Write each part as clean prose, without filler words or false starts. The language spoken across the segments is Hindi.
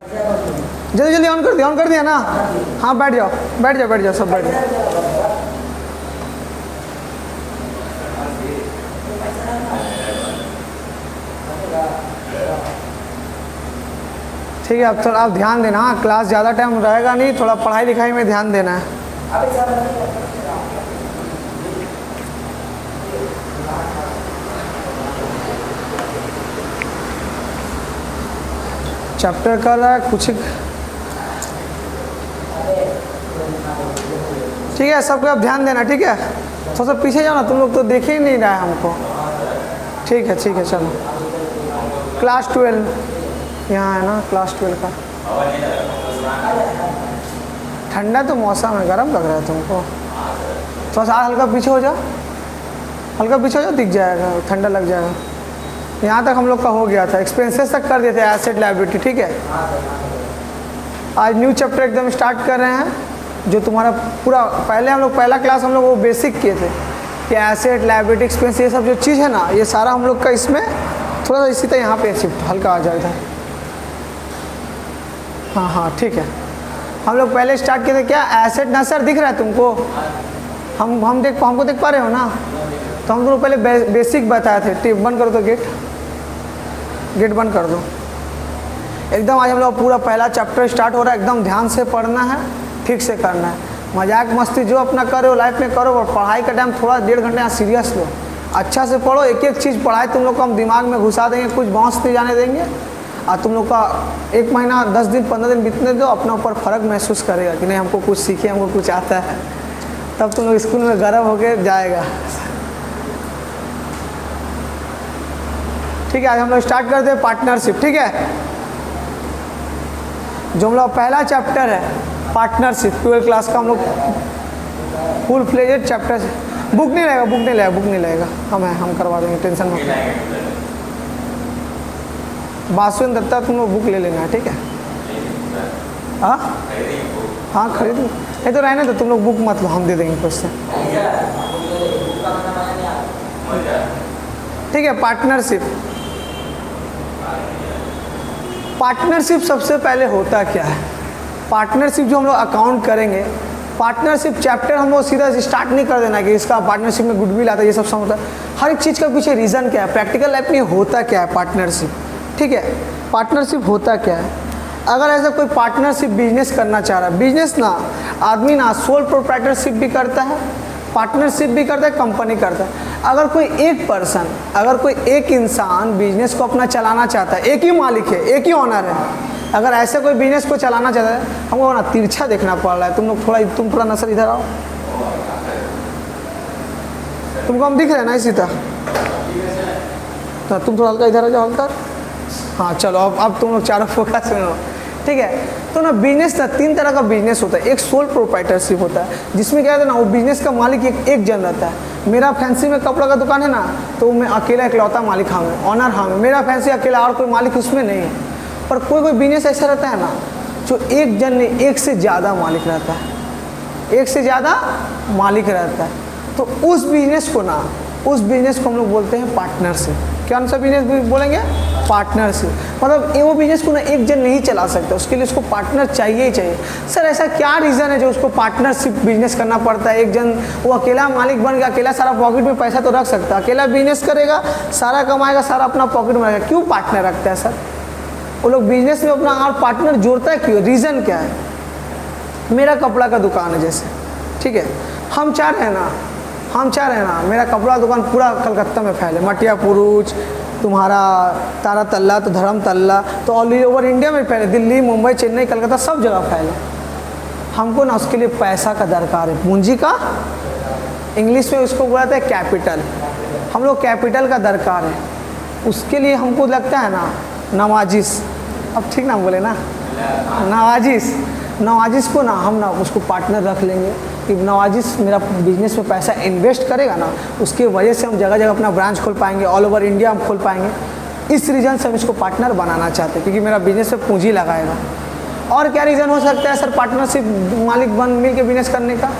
जल्दी जल्दी ऑन कर दिया ना। हाँ बैठ जाओ सब बैठ जाओ। ठीक है, अब थोड़ा आप ध्यान देना। हाँ, क्लास ज़्यादा टाइम रहेगा नहीं, थोड़ा पढ़ाई लिखाई में ध्यान देना है। चैप्टर कर रहा है कुछ। ठीक है, सबको अब ध्यान देना। ठीक है, थोड़ा सा पीछे जाओ ना, तुम लोग तो देख ही नहीं रहा है हमको। ठीक है चलो। क्लास 12 यहाँ है ना, क्लास 12 का। ठंडा तो मौसम है, गर्म लग रहा है तुमको। थोड़ा सा हल्का पीछे हो जाओ, दिख जाएगा, ठंडा लग जाएगा। यहाँ तक हम लोग का हो गया था, एक्सपेंसेस तक कर देते हैं, एसेट लायबिलिटी। ठीक है, आज न्यू चैप्टर एकदम स्टार्ट कर रहे हैं, जो तुम्हारा पूरा पहले हम लोग पहला क्लास हम लोग वो बेसिक किए थे कि एसेट लायबिलिटी एक्सपेंस ये सब जो चीज़ है ना, ये सारा हम लोग का इसमें थोड़ा सा इसी तरह यहाँ पे शिफ्ट हल्का आ जाएगा। हाँ ठीक है, हम लोग पहले स्टार्ट किए थे क्या, एसेट ना सर दिख रहा है तुमको? हमको देख पा रहे हो ना? तो हम लोग पहले बेसिक बताए थे। टिप बंद करो तो गेट बंद कर दो एकदम। आज हम लोग पूरा पहला चैप्टर स्टार्ट हो रहा है, एकदम ध्यान से पढ़ना है, ठीक से करना है। मजाक मस्ती जो अपना करो लाइफ में करो, और पढ़ाई का टाइम थोड़ा 1.5 घंटे यहाँ सीरियस लो, अच्छा से पढ़ो। एक चीज़ पढ़ाई तुम लोग को हम दिमाग में घुसा देंगे, कुछ बाँस नहीं जाने देंगे। और तुम लोग का 1 महीना 10 दिन 15 दिन बीतने दो, अपना ऊपर फ़र्क महसूस करेगा कि नहीं हमको कुछ सीखे, हमको कुछ आता है। तब तुम लोग स्कूल में गर्व होकर जाएगा। ठीक है, आज हम लोग स्टार्ट करते हैं पार्टनरशिप। ठीक है, जो हम लोग पहला चैप्टर है पार्टनरशिप, 12 क्लास का हम लोग फुल फ्लेजेड चैप्टर। बुक नहीं लगेगा, हम करवा देंगे, टेंशन मत लो। बासुन दत्ता तुम लोग बुक ले लेना है। ठीक है, हाँ खरीद लो, नहीं तो रहने दो, तुम लोग बुक मत लो, हम दे देंगे कुछ से। ठीक है, पार्टनरशिप सबसे पहले होता क्या है? पार्टनरशिप जो हम लोग अकाउंट करेंगे, पार्टनरशिप चैप्टर हम लोग सीधा स्टार्ट नहीं कर देना कि इसका पार्टनरशिप में गुडविल आता है, ये सब समझता है। हर एक चीज़ का पीछे रीज़न क्या है, प्रैक्टिकल लाइफ में होता क्या है पार्टनरशिप। ठीक है, पार्टनरशिप होता क्या है? अगर ऐसा कोई पार्टनरशिप बिजनेस करना चाह रहा है, बिजनेस ना आदमी ना सोल प्रोप्राइटरशिप भी करता है, पार्टनरशिप भी करता है, कंपनी करता है। अगर कोई एक इंसान बिजनेस को अपना चलाना चाहता है, एक ही मालिक है, एक ही ऑनर है, अगर ऐसे कोई बिजनेस को चलाना चाहता है, हमको ना तिरछा देखना पड़ रहा है। तुम थोड़ा नसर इधर आओ, तुमको हम दिख रहे हैं ना इसी तरह, तो तुम थोड़ा हल्का इधर आ जाओ, हल्का। हाँ चलो, अब तुम लोग चारों फोकस में हो। ठीक है, तो ना बिजनेस ना 3 तरह का बिजनेस होता है। एक सोल प्रोप्राइटरशिप होता है, जिसमें क्या है ना, वो बिजनेस का मालिक एक जन रहता है। मेरा फैंसी में कपड़ा का दुकान है ना, तो मैं अकेला इकलौता मालिक हाँ मैं, ऑनर हाँ मैं, मेरा फैंसी अकेला, और कोई मालिक उसमें नहीं है। पर कोई बिजनेस ऐसा रहता है ना, जो एक जन नहीं, एक से ज़्यादा मालिक रहता है, तो उस बिजनेस को हम लोग बोलते हैं पार्टनरशिप। कौन सा बिजनेस बोलेंगे? पार्टनरशिप। मतलब वो बिजनेस को ना एक जन नहीं चला सकता, उसके लिए उसको पार्टनर चाहिए ही चाहिए। सर ऐसा क्या रीज़न है जो उसको पार्टनरशिप बिजनेस करना पड़ता है? एक जन वो अकेला मालिक बन गया, अकेला सारा पॉकेट में पैसा तो रख सकता है, अकेला बिजनेस करेगा, सारा कमाएगा, सारा अपना पॉकेट में रखेगा। क्यों पार्टनर रखता है सर? वो लोग बिजनेस में अपना और पार्टनर जोड़ता है क्यों? रीज़न क्या है? मेरा कपड़ा का दुकान है जैसे, ठीक है, हम चाह रहे हैं ना मेरा कपड़ा दुकान पूरा कलकत्ता में फैले, मटिया पुरुष, तुम्हारा तारा तल्ला, तो धर्म तल्ला, तो ऑल ओवर इंडिया में फैले, दिल्ली, मुंबई, चेन्नई, कलकत्ता, सब जगह फैले। हमको ना उसके लिए पैसा का दरकार है, पूंजी का, इंग्लिश में उसको बोलते हैं कैपिटल। हम लोग कैपिटल का दरकार है, उसके लिए हमको लगता है ना नवाजिश, अब ठीक ना बोले ना, नवाजिश को ना हम ना उसको पार्टनर रख लेंगे कि नवाजिश मेरा बिजनेस में पैसा इन्वेस्ट करेगा ना, उसकी वजह से हम जगह जगह अपना ब्रांच खोल पाएंगे, ऑल ओवर इंडिया हम खोल पाएंगे। इस रीज़न से हम इसको पार्टनर बनाना चाहते हैं, क्योंकि मेरा बिजनेस में पूंजी लगाएगा। और क्या रीज़न हो सकता है सर पार्टनरशिप मालिक बन मिल के बिजनेस करने का?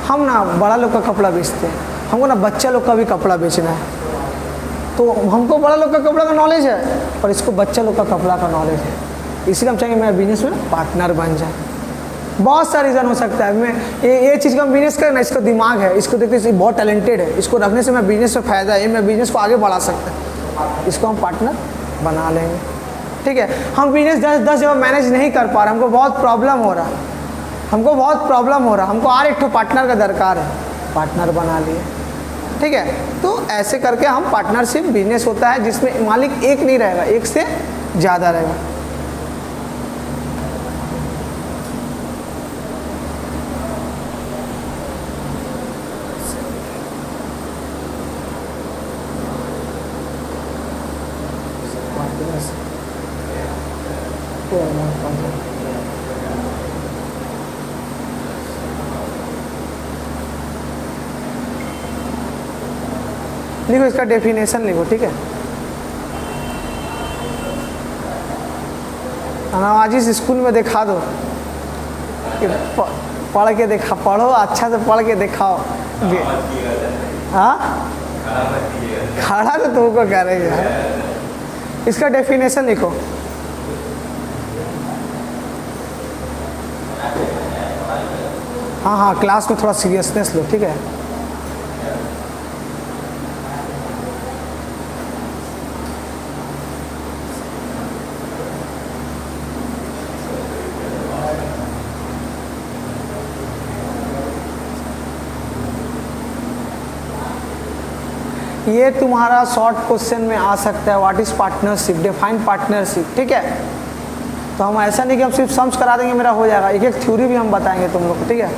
हम ना बड़ा लोग का कपड़ा बेचते हैं, हमको ना बच्चा लोग का भी कपड़ा बेचना है, तो हमको बड़ा लोग का कपड़ा का नॉलेज है और इसको बच्चा लोग का कपड़ा का नॉलेज है। इसलिए हम चाहेंगे मेरा बिजनेस में पार्टनर बन जाए। बहुत सारा रीज़न हो सकता है। मैं ये चीज़ का हम बिजनेस करें ना, इसका दिमाग है, इसको देखते हैं बहुत टैलेंटेड है, इसको रखने से मैं बिजनेस में फ़ायदा है, मैं बिजनेस को आगे बढ़ा सकता है, इसको हम पार्टनर बना लेंगे। ठीक है, हम बिजनेस 10 जगह मैनेज नहीं कर पा रहे, हमको बहुत प्रॉब्लम हो रहा, हमको और एक ठो पार्टनर का दरकार है, पार्टनर बना लिए। ठीक है, तो ऐसे करके हम पार्टनरशिप बिजनेस होता है जिसमें मालिक एक नहीं रहेगा, एक से ज़्यादा रहेगा। लिखो, इसका डेफिनेशन लिखो। ठीक है, नवाजिश स्कूल में दिखा दो कि पढ़ के दिखा, पढ़ो अच्छा से पढ़ के दिखाओ। हाँ, खड़ा तो तुमको करेगा। इसका डेफिनेशन लिखो। हाँ, क्लास में थोड़ा सीरियसनेस लो। ठीक है, ये तुम्हारा शॉर्ट क्वेश्चन में आ सकता है, what is partnership, define partnership. ठीक है, तो हम ऐसा नहीं कि हम सिर्फ सम्स करा देंगे मेरा हो जाएगा, एक थ्योरी भी हम बताएंगे तुम लोग को। ठीक है,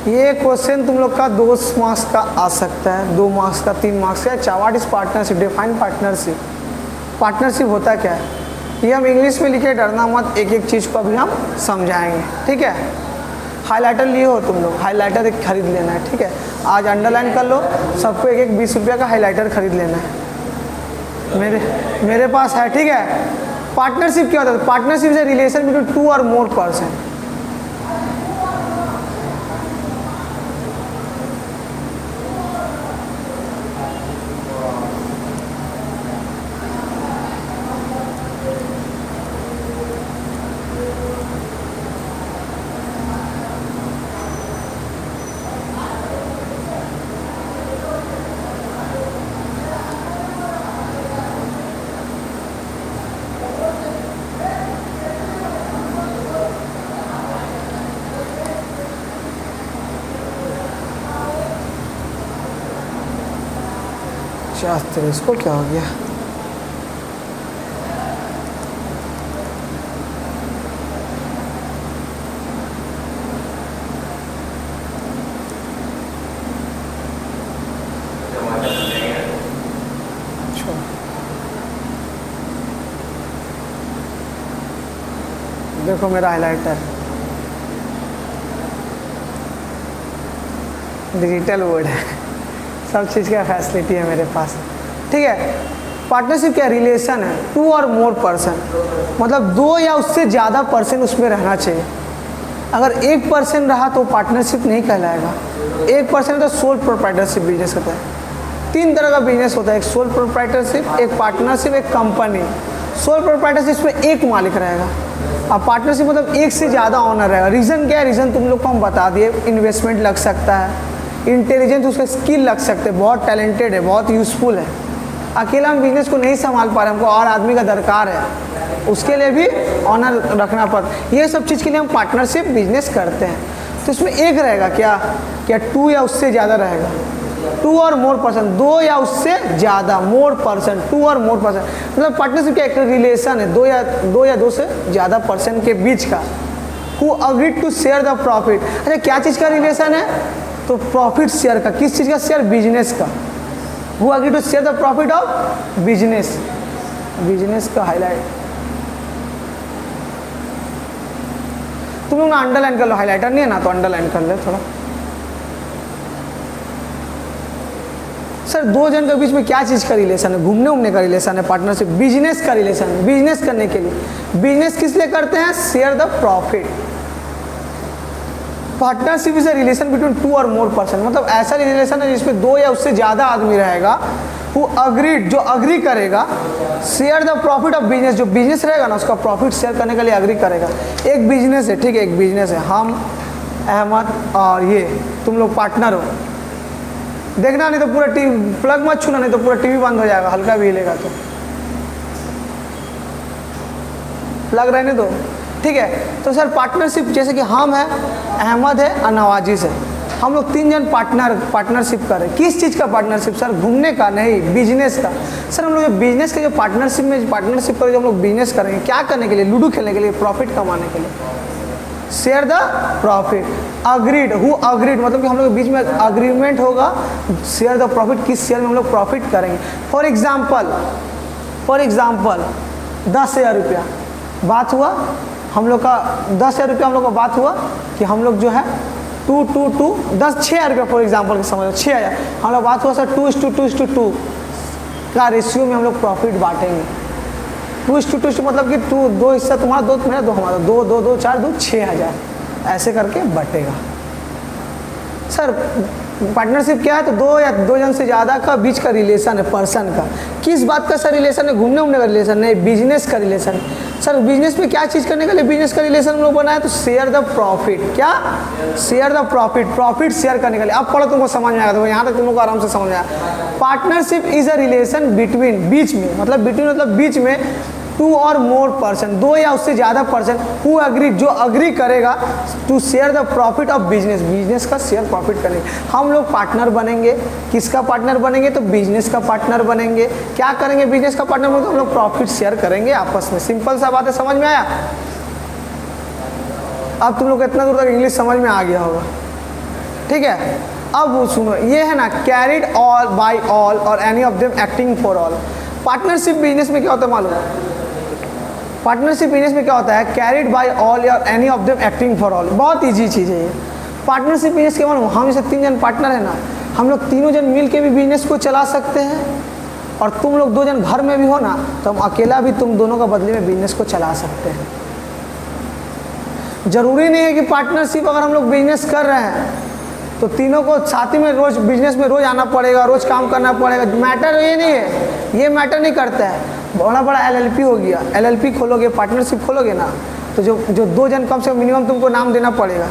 ये क्वेश्चन तुम लोग का 2 मार्क्स का आ सकता है, 2 मार्क्स का, 3 मार्क्स का। अच्छा, what is partnership, define partnership. Partnership होता क्या है, ये हम इंग्लिश में लिखे, डरना मत, एक एक चीज़ को अभी हम समझाएंगे। ठीक है, हाइलाइटर लिए हो तुम लोग, हाइलाइटर एक खरीद लेना है। ठीक है, आज अंडरलाइन कर लो, सबको एक 20 रुपये का हाइलाइटर खरीद लेना है। मेरे पास है। ठीक है, पार्टनरशिप क्या होता है, partnership is a relation between 2 और मोर पर्सन। शास्त्र, इसको क्या हो गया, देखो मेरा हाइलाइटर डिजिटल बोर्ड है, सब चीज़ का फैसिलिटी है मेरे पास। ठीक है, पार्टनरशिप क्या रिलेशन है, 2 और मोर पर्सन, मतलब 2 या उससे ज़्यादा पर्सन उसमें रहना चाहिए। अगर 1 पर्सन रहा तो पार्टनरशिप नहीं कहलाएगा। 1 पर्सन तो सोल प्रोप्राइटरशिप बिजनेस होता है। तीन तरह का बिजनेस होता है, एक सोल प्रोप्राइटरशिप, एक पार्टनरशिप, एक कंपनी। सोल प्रोप्राइटरशिप में एक मालिक रहेगा, अब पार्टनरशिप मतलब एक से ज़्यादा ओनर रहेगा। रीज़न क्या है? रीज़न तुम लोग को हम बता दिए, इन्वेस्टमेंट लग सकता है, इंटेलिजेंस उसका स्किल लग सकते हैं, बहुत टैलेंटेड है, बहुत यूज़फुल है। अकेला हम बिजनेस को नहीं संभाल पा रहे, हमको और आदमी का दरकार है, उसके लिए भी ऑनर रखना पड़ता है। ये सब चीज़ के लिए हम पार्टनरशिप बिजनेस करते हैं। तो इसमें एक रहेगा क्या टू या उससे ज़्यादा रहेगा, टू और मोर पर्सन, दो या उससे ज़्यादा, मोर पर्सन, टू और मोर पर्सन। मतलब पार्टनरशिप क्या एक रिलेशन है दो या दो से ज़्यादा पर्सन के बीच का। Who agreed to share the profit. अच्छा क्या चीज़ का रिलेशन है? तो प्रॉफिट शेयर का। किस चीज़ का शेयर? बिजनेस का। Who agreed to share the profit of business, business का हाईलाइट तुम लोग ना अंडरलाइन कर लो, हाईलाइटर नहीं है ना तो अंडरलाइन कर ले थोड़ा। सर दो जन के बीच में क्या चीज़ का रिलेशन है? घूमने उमने का रिलेशन है। पार्टनरशिप बिजनेस का रिलेशन है, बिजनेस करने के लिए। बिजनेस किस लिए करते हैं? Share the profit. Partnership is a relation between two और मोर पर्सन, मतलब ऐसा रिलेशन है जिसमें दो या उससे ज़्यादा आदमी रहेगा। वो अग्रीड, जो अग्री करेगा, share the profit of business, जो बिजनेस रहेगा ना उसका प्रॉफिट शेयर करने के लिए अग्री करेगा। एक बिजनेस है, ठीक है, एक बिजनेस है, हम अहमद और ये तुम लोग पार्टनर हो। देखना नहीं तो पूरा टीवी प्लग मत छूना, नहीं तो पूरा टीवी बंद हो जाएगा, हल्का भी हिलेगा तो। प्लग रहने दो, ठीक है। तो सर पार्टनरशिप जैसे कि हम है, अहमद है और नवाजिश है, हम लोग तीन जन पार्टनरशिप कर रहे हैं। किस चीज़ का पार्टनरशिप? सर घूमने का नहीं, बिजनेस का। सर हम लोग बिजनेस के जो पार्टनरशिप कर, जो हम लोग बिजनेस करेंगे क्या करने के लिए? लूडो खेलने के लिए, प्रॉफिट कमाने के लिए। Share the profit. Agreed, who agreed मतलब कि हम लोग के बीच में अग्रीमेंट होगा, शेयर द प्रॉफिट, किस शेयर में हम लोग प्रॉफिट करेंगे। फॉर एग्जाम्पल 10,000 रुपया बात हुआ हम लोग का, 10,000 रुपया हम लोग का बात हुआ कि हम लोग जो है 6,000 रुपया फॉर एग्जाम्पल के समझ लो 6,000 हम लोग बात हुआ सर 2:2 का रेशियो में हम लोग प्रॉफिट बांटेंगे। 2:2 मतलब कि दो हिस्सा तुम्हारा, दो मेरा, दो हमारा, 2 4 2 6,000 ऐसे करके बटेगा। सर पार्टनरशिप क्या है? तो दो जन से ज़्यादा का बीच का रिलेशन है, पर्सन का। किस बात का सर रिलेशन है? घूमने उमने का रिलेशन नहीं, बिजनेस का रिलेशन है। सर बिजनेस में क्या चीज़ करने के लिए बिजनेस का रिलेशन हम लोग बनाए? तो शेयर द प्रॉफिट। क्या? शेयर द प्रॉफिट शेयर करने के लिए। अब पढ़ो, तुमको समझ में आएगा, तो यहाँ तक तुम लोग को आराम से समझ में आएगा। Partnership is a relation between, बीच में, मतलब बिटवीन मतलब बीच में, टू और मोर पर्सन, दो या उससे ज़्यादा पर्सन, हु अग्री, जो अग्री करेगा to share the profit of business, business का शेयर प्रॉफिट करेंगे। हम लोग पार्टनर बनेंगे, किसका पार्टनर बनेंगे? तो बिजनेस का पार्टनर बनेंगे। क्या करेंगे बिजनेस का पार्टनर बनेंगे? तो हम लोग प्रॉफिट शेयर करेंगे आपस में। सिंपल सा बात है, समझ में आया? अब तुम लोग इतना दूर तक इंग्लिश समझ में आ गया होगा, ठीक है। अब सुनो, ये है ना, कैरिड ऑल बाय ऑल और any of them acting for all. Partnership business में क्या होता है मालूम? पार्टनरशिप बिजनेस में क्या होता है? कैरिड बाय ऑल या any of them acting for all. बहुत ईजी चीज़ है ये। पार्टनरशिप बिजनेस के मालूम, हम जैसे 3 जन पार्टनर है ना, हम लोग तीनों जन मिल के भी बिजनेस को चला सकते हैं। और तुम लोग 2 जन घर में भी हो ना, तो हम अकेला भी तुम दोनों का बदले में बिजनेस को चला सकते हैं। ज़रूरी नहीं है कि पार्टनरशिप अगर हम लोग बिजनेस कर रहे हैं तो तीनों को साथ ही में रोज़ बिजनेस में रोज़ आना पड़ेगा, रोज़ काम करना पड़ेगा। मैटर ये नहीं है, ये मैटर नहीं करता है। बड़ा LLP हो गया, LLP खोलोगे, पार्टनरशिप खोलोगे ना, तो जो 2 जन कम से कम मिनिमम तुमको नाम देना पड़ेगा,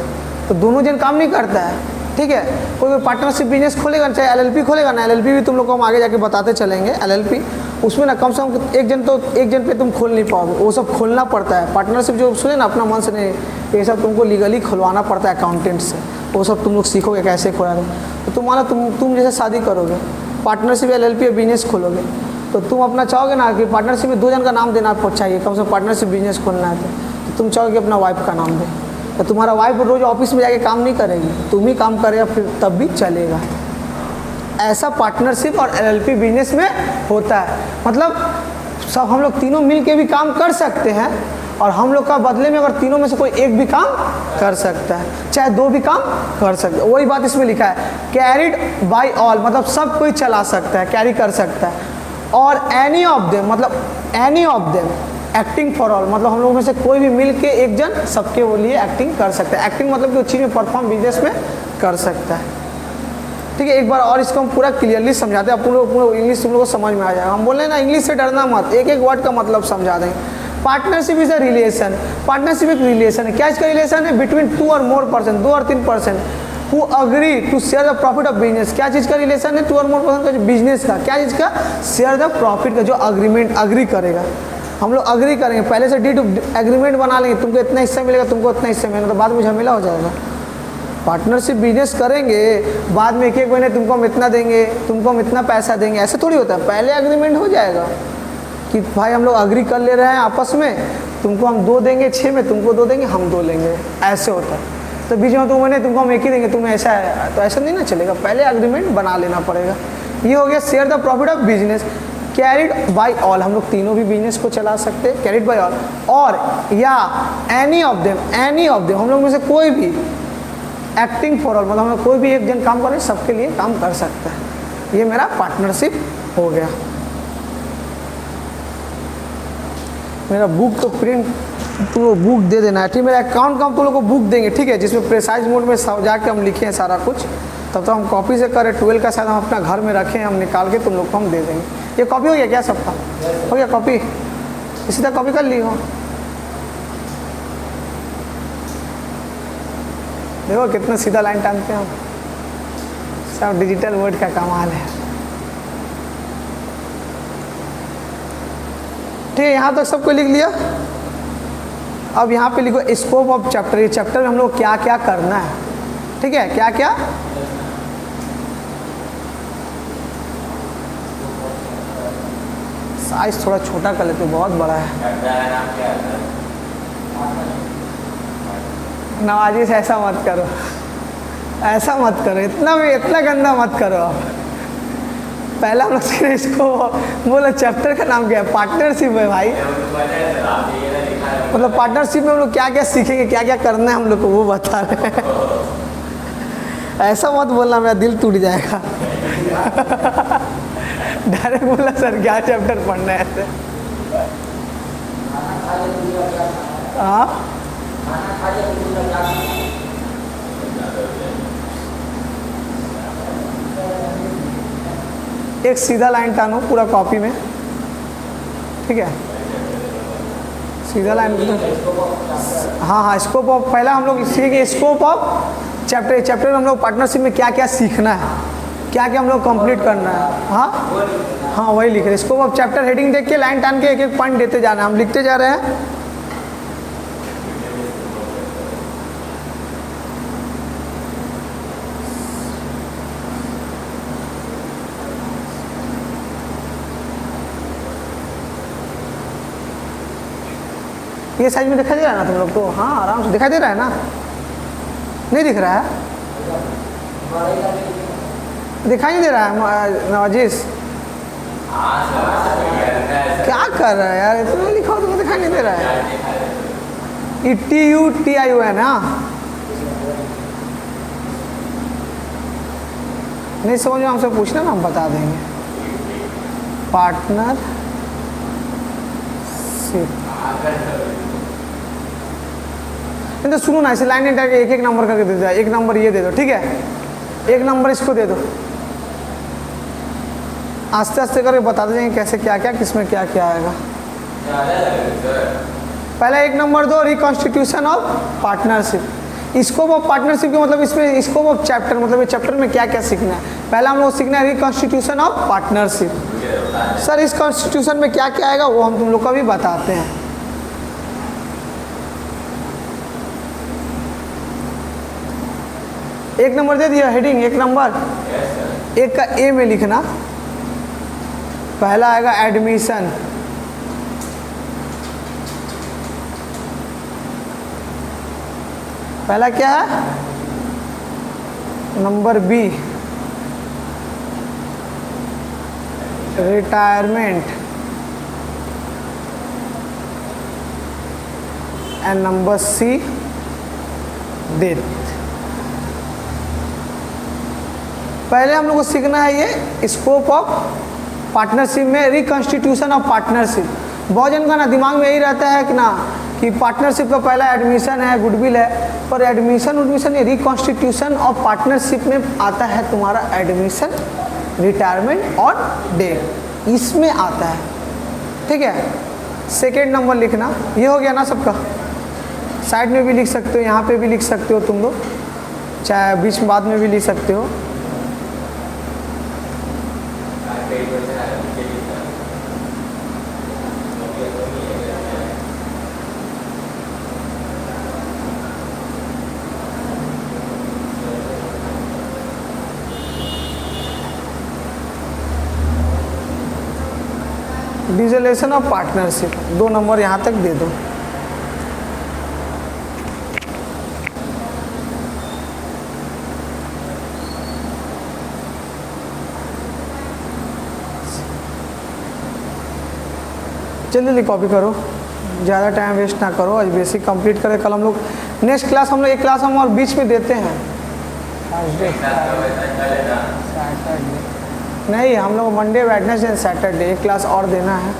तो दोनों जन काम नहीं करता है, ठीक है। कोई पार्टनरशिप बिजनेस खोलेगा, चाहे LLP खोलेगा ना, LLP भी तुम लोग को हम आगे जाके बताते चलेंगे। LLP उसमें ना कम से कम एक जन पे तुम खोल नहीं पाओगे, वो सब खोलना पड़ता है। पार्टनरशिप जो सुने ना अपना मन से नहीं, ये सब तुमको लीगली खुलवाना पड़ता है अकाउंटेंट से, वो सब तुम लोग सीखोगे कैसे खोला। तो तुम्हारा तुम जैसे शादी करोगे, पार्टनरशिप LLP या बिजनेस खोलोगे, तो तुम अपना चाहोगे ना कि पार्टनरशिप में 2 जन का नाम देना चाहिए, कम से कम पार्टनरशिप बिजनेस खोलना है तो तुम चाहोगे अपना वाइफ का नाम दे। तो तुम्हारा वाइफ रोज़ ऑफिस में जाके काम नहीं करेगी, तुम ही काम करेगा, फिर तब भी चलेगा। ऐसा पार्टनरशिप और LLP बिजनेस में होता है। मतलब सब हम लोग तीनों मिल के भी काम कर सकते हैं, और हम लोग का बदले में अगर तीनों में से कोई एक भी काम कर सकता है, चाहे 2 भी काम कर सकते हैं। वही बात इसमें लिखा है, कैरिड बाय ऑल, मतलब सब कोई चला सकता है, कैरी कर सकता है। और एनी ऑफ देम, मतलब any of them acting for all, मतलब हम लोगों में से कोई भी मिल के एक जन सबके लिए एक्टिंग कर सकता है। एक्टिंग मतलब कि उस चीज़ में परफॉर्म बिजनेस में कर सकता है। ठीक है, एक बार और इसको हम पूरा क्लियरली समझाते हैं, पूरा इंग्लिश तुम लोग को समझ में आ जाएगा। हम बोल रहे हैं ना, इंग्लिश से डरना मत, एक एक वर्ड का मतलब समझा देंगे। Partnership is a relation, partnership एक रिलेशन है। क्या इसका रिलेशन है? बिटवीन 2 और मोर पर्सन, 2 और 3 person who agree to share the profit of business. क्या चीज़ का रिलेशन है? 2 और मोर पर्सन का जो बिजनेस का, क्या चीज़ का? शेयर द प्रॉफिट का, जो अग्रीमेंट अग्री करेगा। हम लोग अग्री करेंगे, पहले से डीड एग्रीमेंट बना लेंगे, तुमको इतना हिस्सा मिलेगा, तुमको इतना हिस्सा मिलेगा, तो बाद में झमेला हो जाएगा। पार्टनरशिप बिजनेस करेंगे, बाद में एक एक महीने तुमको हम इतना देंगे, तुमको हम इतना पैसा देंगे, ऐसे थोड़ी होता है। पहले एग्रीमेंट हो जाएगा कि भाई हम लोग अग्री कर ले रहे हैं आपस में, तुमको हम 2 देंगे 6 में, तुमको 2 देंगे, हम 2 लेंगे, ऐसे होता है। तो बीच में 2 महीने तुमको हम 1 ही देंगे, तुम्हें ऐसा है, तो ऐसा नहीं ना चलेगा, पहले एग्रीमेंट बना लेना पड़ेगा। ये हो गया share the profit of business, carried by all. हम लोग तीनों भी बिजनेस को चला सकते हैं, कैरिड बाय ऑल, और या एनी ऑफ देम, हम लोग में से कोई भी, एक्टिंग फॉर ऑल, मतलब हम लोग कोई भी एक जन काम करें, सबके लिए काम कर सकता है। ये मेरा पार्टनरशिप हो गया। मेरा बुक तो प्रिंट, तुम लोग बुक दे देना है, ठीक। मेरा अकाउंट का हम तुम लोग को बुक देंगे, ठीक है, जिसमें प्रेसाइज मोड में जाके हम लिखे हैं सारा कुछ। तब तो हम कॉपी से करें, 12 का शायद हम अपना घर में रखें, हम निकाल के तुम लोग को हम दे देंगे। ये कॉपी हो गया क्या सबका? हो गया कॉपी? इसी तरह कॉपी कर ली हो। देखो कितना सीधा लाइन टानते हैं हम, सब डिजिटल वर्ड का कमाल है। ठीक है, यहाँ तक सबको लिख लिया। अब यहाँ पे लिखो स्कोप ऑफ चैप्टर। ये चैप्टर में हम लोग क्या क्या करना है, ठीक है, क्या क्या। साइज थोड़ा छोटा कर लेते, बहुत बड़ा है। नवाजी से ऐसा मत करो, ऐसा मत करो, इतना गंदा मत करो आप। पहला हम लोग इसको बोला, चैप्टर का नाम क्या है? पार्टनरशिप है भाई। मतलब पार्टनरशिप में हम लोग क्या क्या सीखेंगे, क्या क्या करना है हम लोग को, वो बता रहे हैं। ऐसा मत बोलना, मेरा दिल टूट जाएगा। डायरेक्ट बोला सर क्या चैप्टर पढ़ना है ऐसे। हाँ, एक सीधा लाइन टानो पूरा कॉपी में, ठीक है, सीधा लाइन। हाँ हाँ, स्कोप ऑफ, पहला हम लोग सीखेंगे स्कोप ऑफ चैप्टर। चैप्टर में हम लोग पार्टनरशिप में क्या क्या सीखना है, क्या क्या हम लोग कंप्लीट करना है। हाँ हाँ, वही लिख रहे हैं। स्कोप ऑफ चैप्टर हेडिंग देख के लाइन टान के एक एक पॉइंट देते जाना है, हम लिखते जा रहे हैं। ये साइज में दिखाई दे रहा है ना तुम लोग को? हाँ, आराम से दिखाई दे रहा है ना? नहीं दिख रहा है? दिखाई नहीं दे रहा है नवाजिश? क्या कर रहा है यार, इतना लिखा हो तुमको दिखाई नहीं दे रहा है? TUTIU है ना? नहीं समझ में, हमसे पूछना ना, हम बता देंगे। पार्टनरशिप, नहीं तो सुनो ना, ऐसे लाइन करके एक एक नंबर करके दे दो। एक नंबर ये दे दो, ठीक है, एक नंबर इसको दे दो। आस्ते आस्ते करके बता देंगे कैसे क्या क्या, किसमें क्या क्या आएगा। पहले एक नंबर दो, reconstitution of partnership. Scope of partnership का मतलब इसमें स्कोप ऑफ चैप्टर, मतलब ये चैप्टर में क्या क्या सीखना है। पहला हम लोग सीखना है रिकॉन्स्टिट्यूशन ऑफ पार्टनरशिप। सर इस कॉन्स्टिट्यूशन में क्या क्या आएगा वो हम तुम लोग को भी बताते हैं। एक नंबर दे दिया हेडिंग, एक नंबर। एक का ए में लिखना, पहला आएगा एडमिशन, पहला क्या है? Number B retirement, and number C death. पहले हम लोग को सीखना है ये स्कोप ऑफ पार्टनरशिप में रिकॉन्स्टिट्यूशन ऑफ पार्टनरशिप। बहुत जन का ना दिमाग में यही रहता है कि ना कि पार्टनरशिप का पहला एडमिशन है, गुडविल है, पर एडमिशन ये रिकॉन्स्टिट्यूशन ऑफ पार्टनरशिप में आता है तुम्हारा एडमिशन, रिटायरमेंट और डेथ, इसमें आता है। ठीक है, सेकेंड नंबर लिखना, ये हो गया ना सबका। साइड में भी लिख सकते हो, यहाँ पे भी लिख सकते हो तुम लोग, चाहे बीच में बाद में भी लिख सकते हो। डिसोल्यूशन ऑफ पार्टनरशिप 2 नंबर यहाँ तक दे दो। जल्दी कॉपी करो, ज़्यादा टाइम वेस्ट ना करो, आज बेसिक कंप्लीट करें। कल हम लोग नेक्स्ट क्लास, हम लोग एक क्लास हम और बीच में देते हैं नहीं, हम लोग मंडे, वेडनेसडे, सैटरडे एक क्लास और देना है।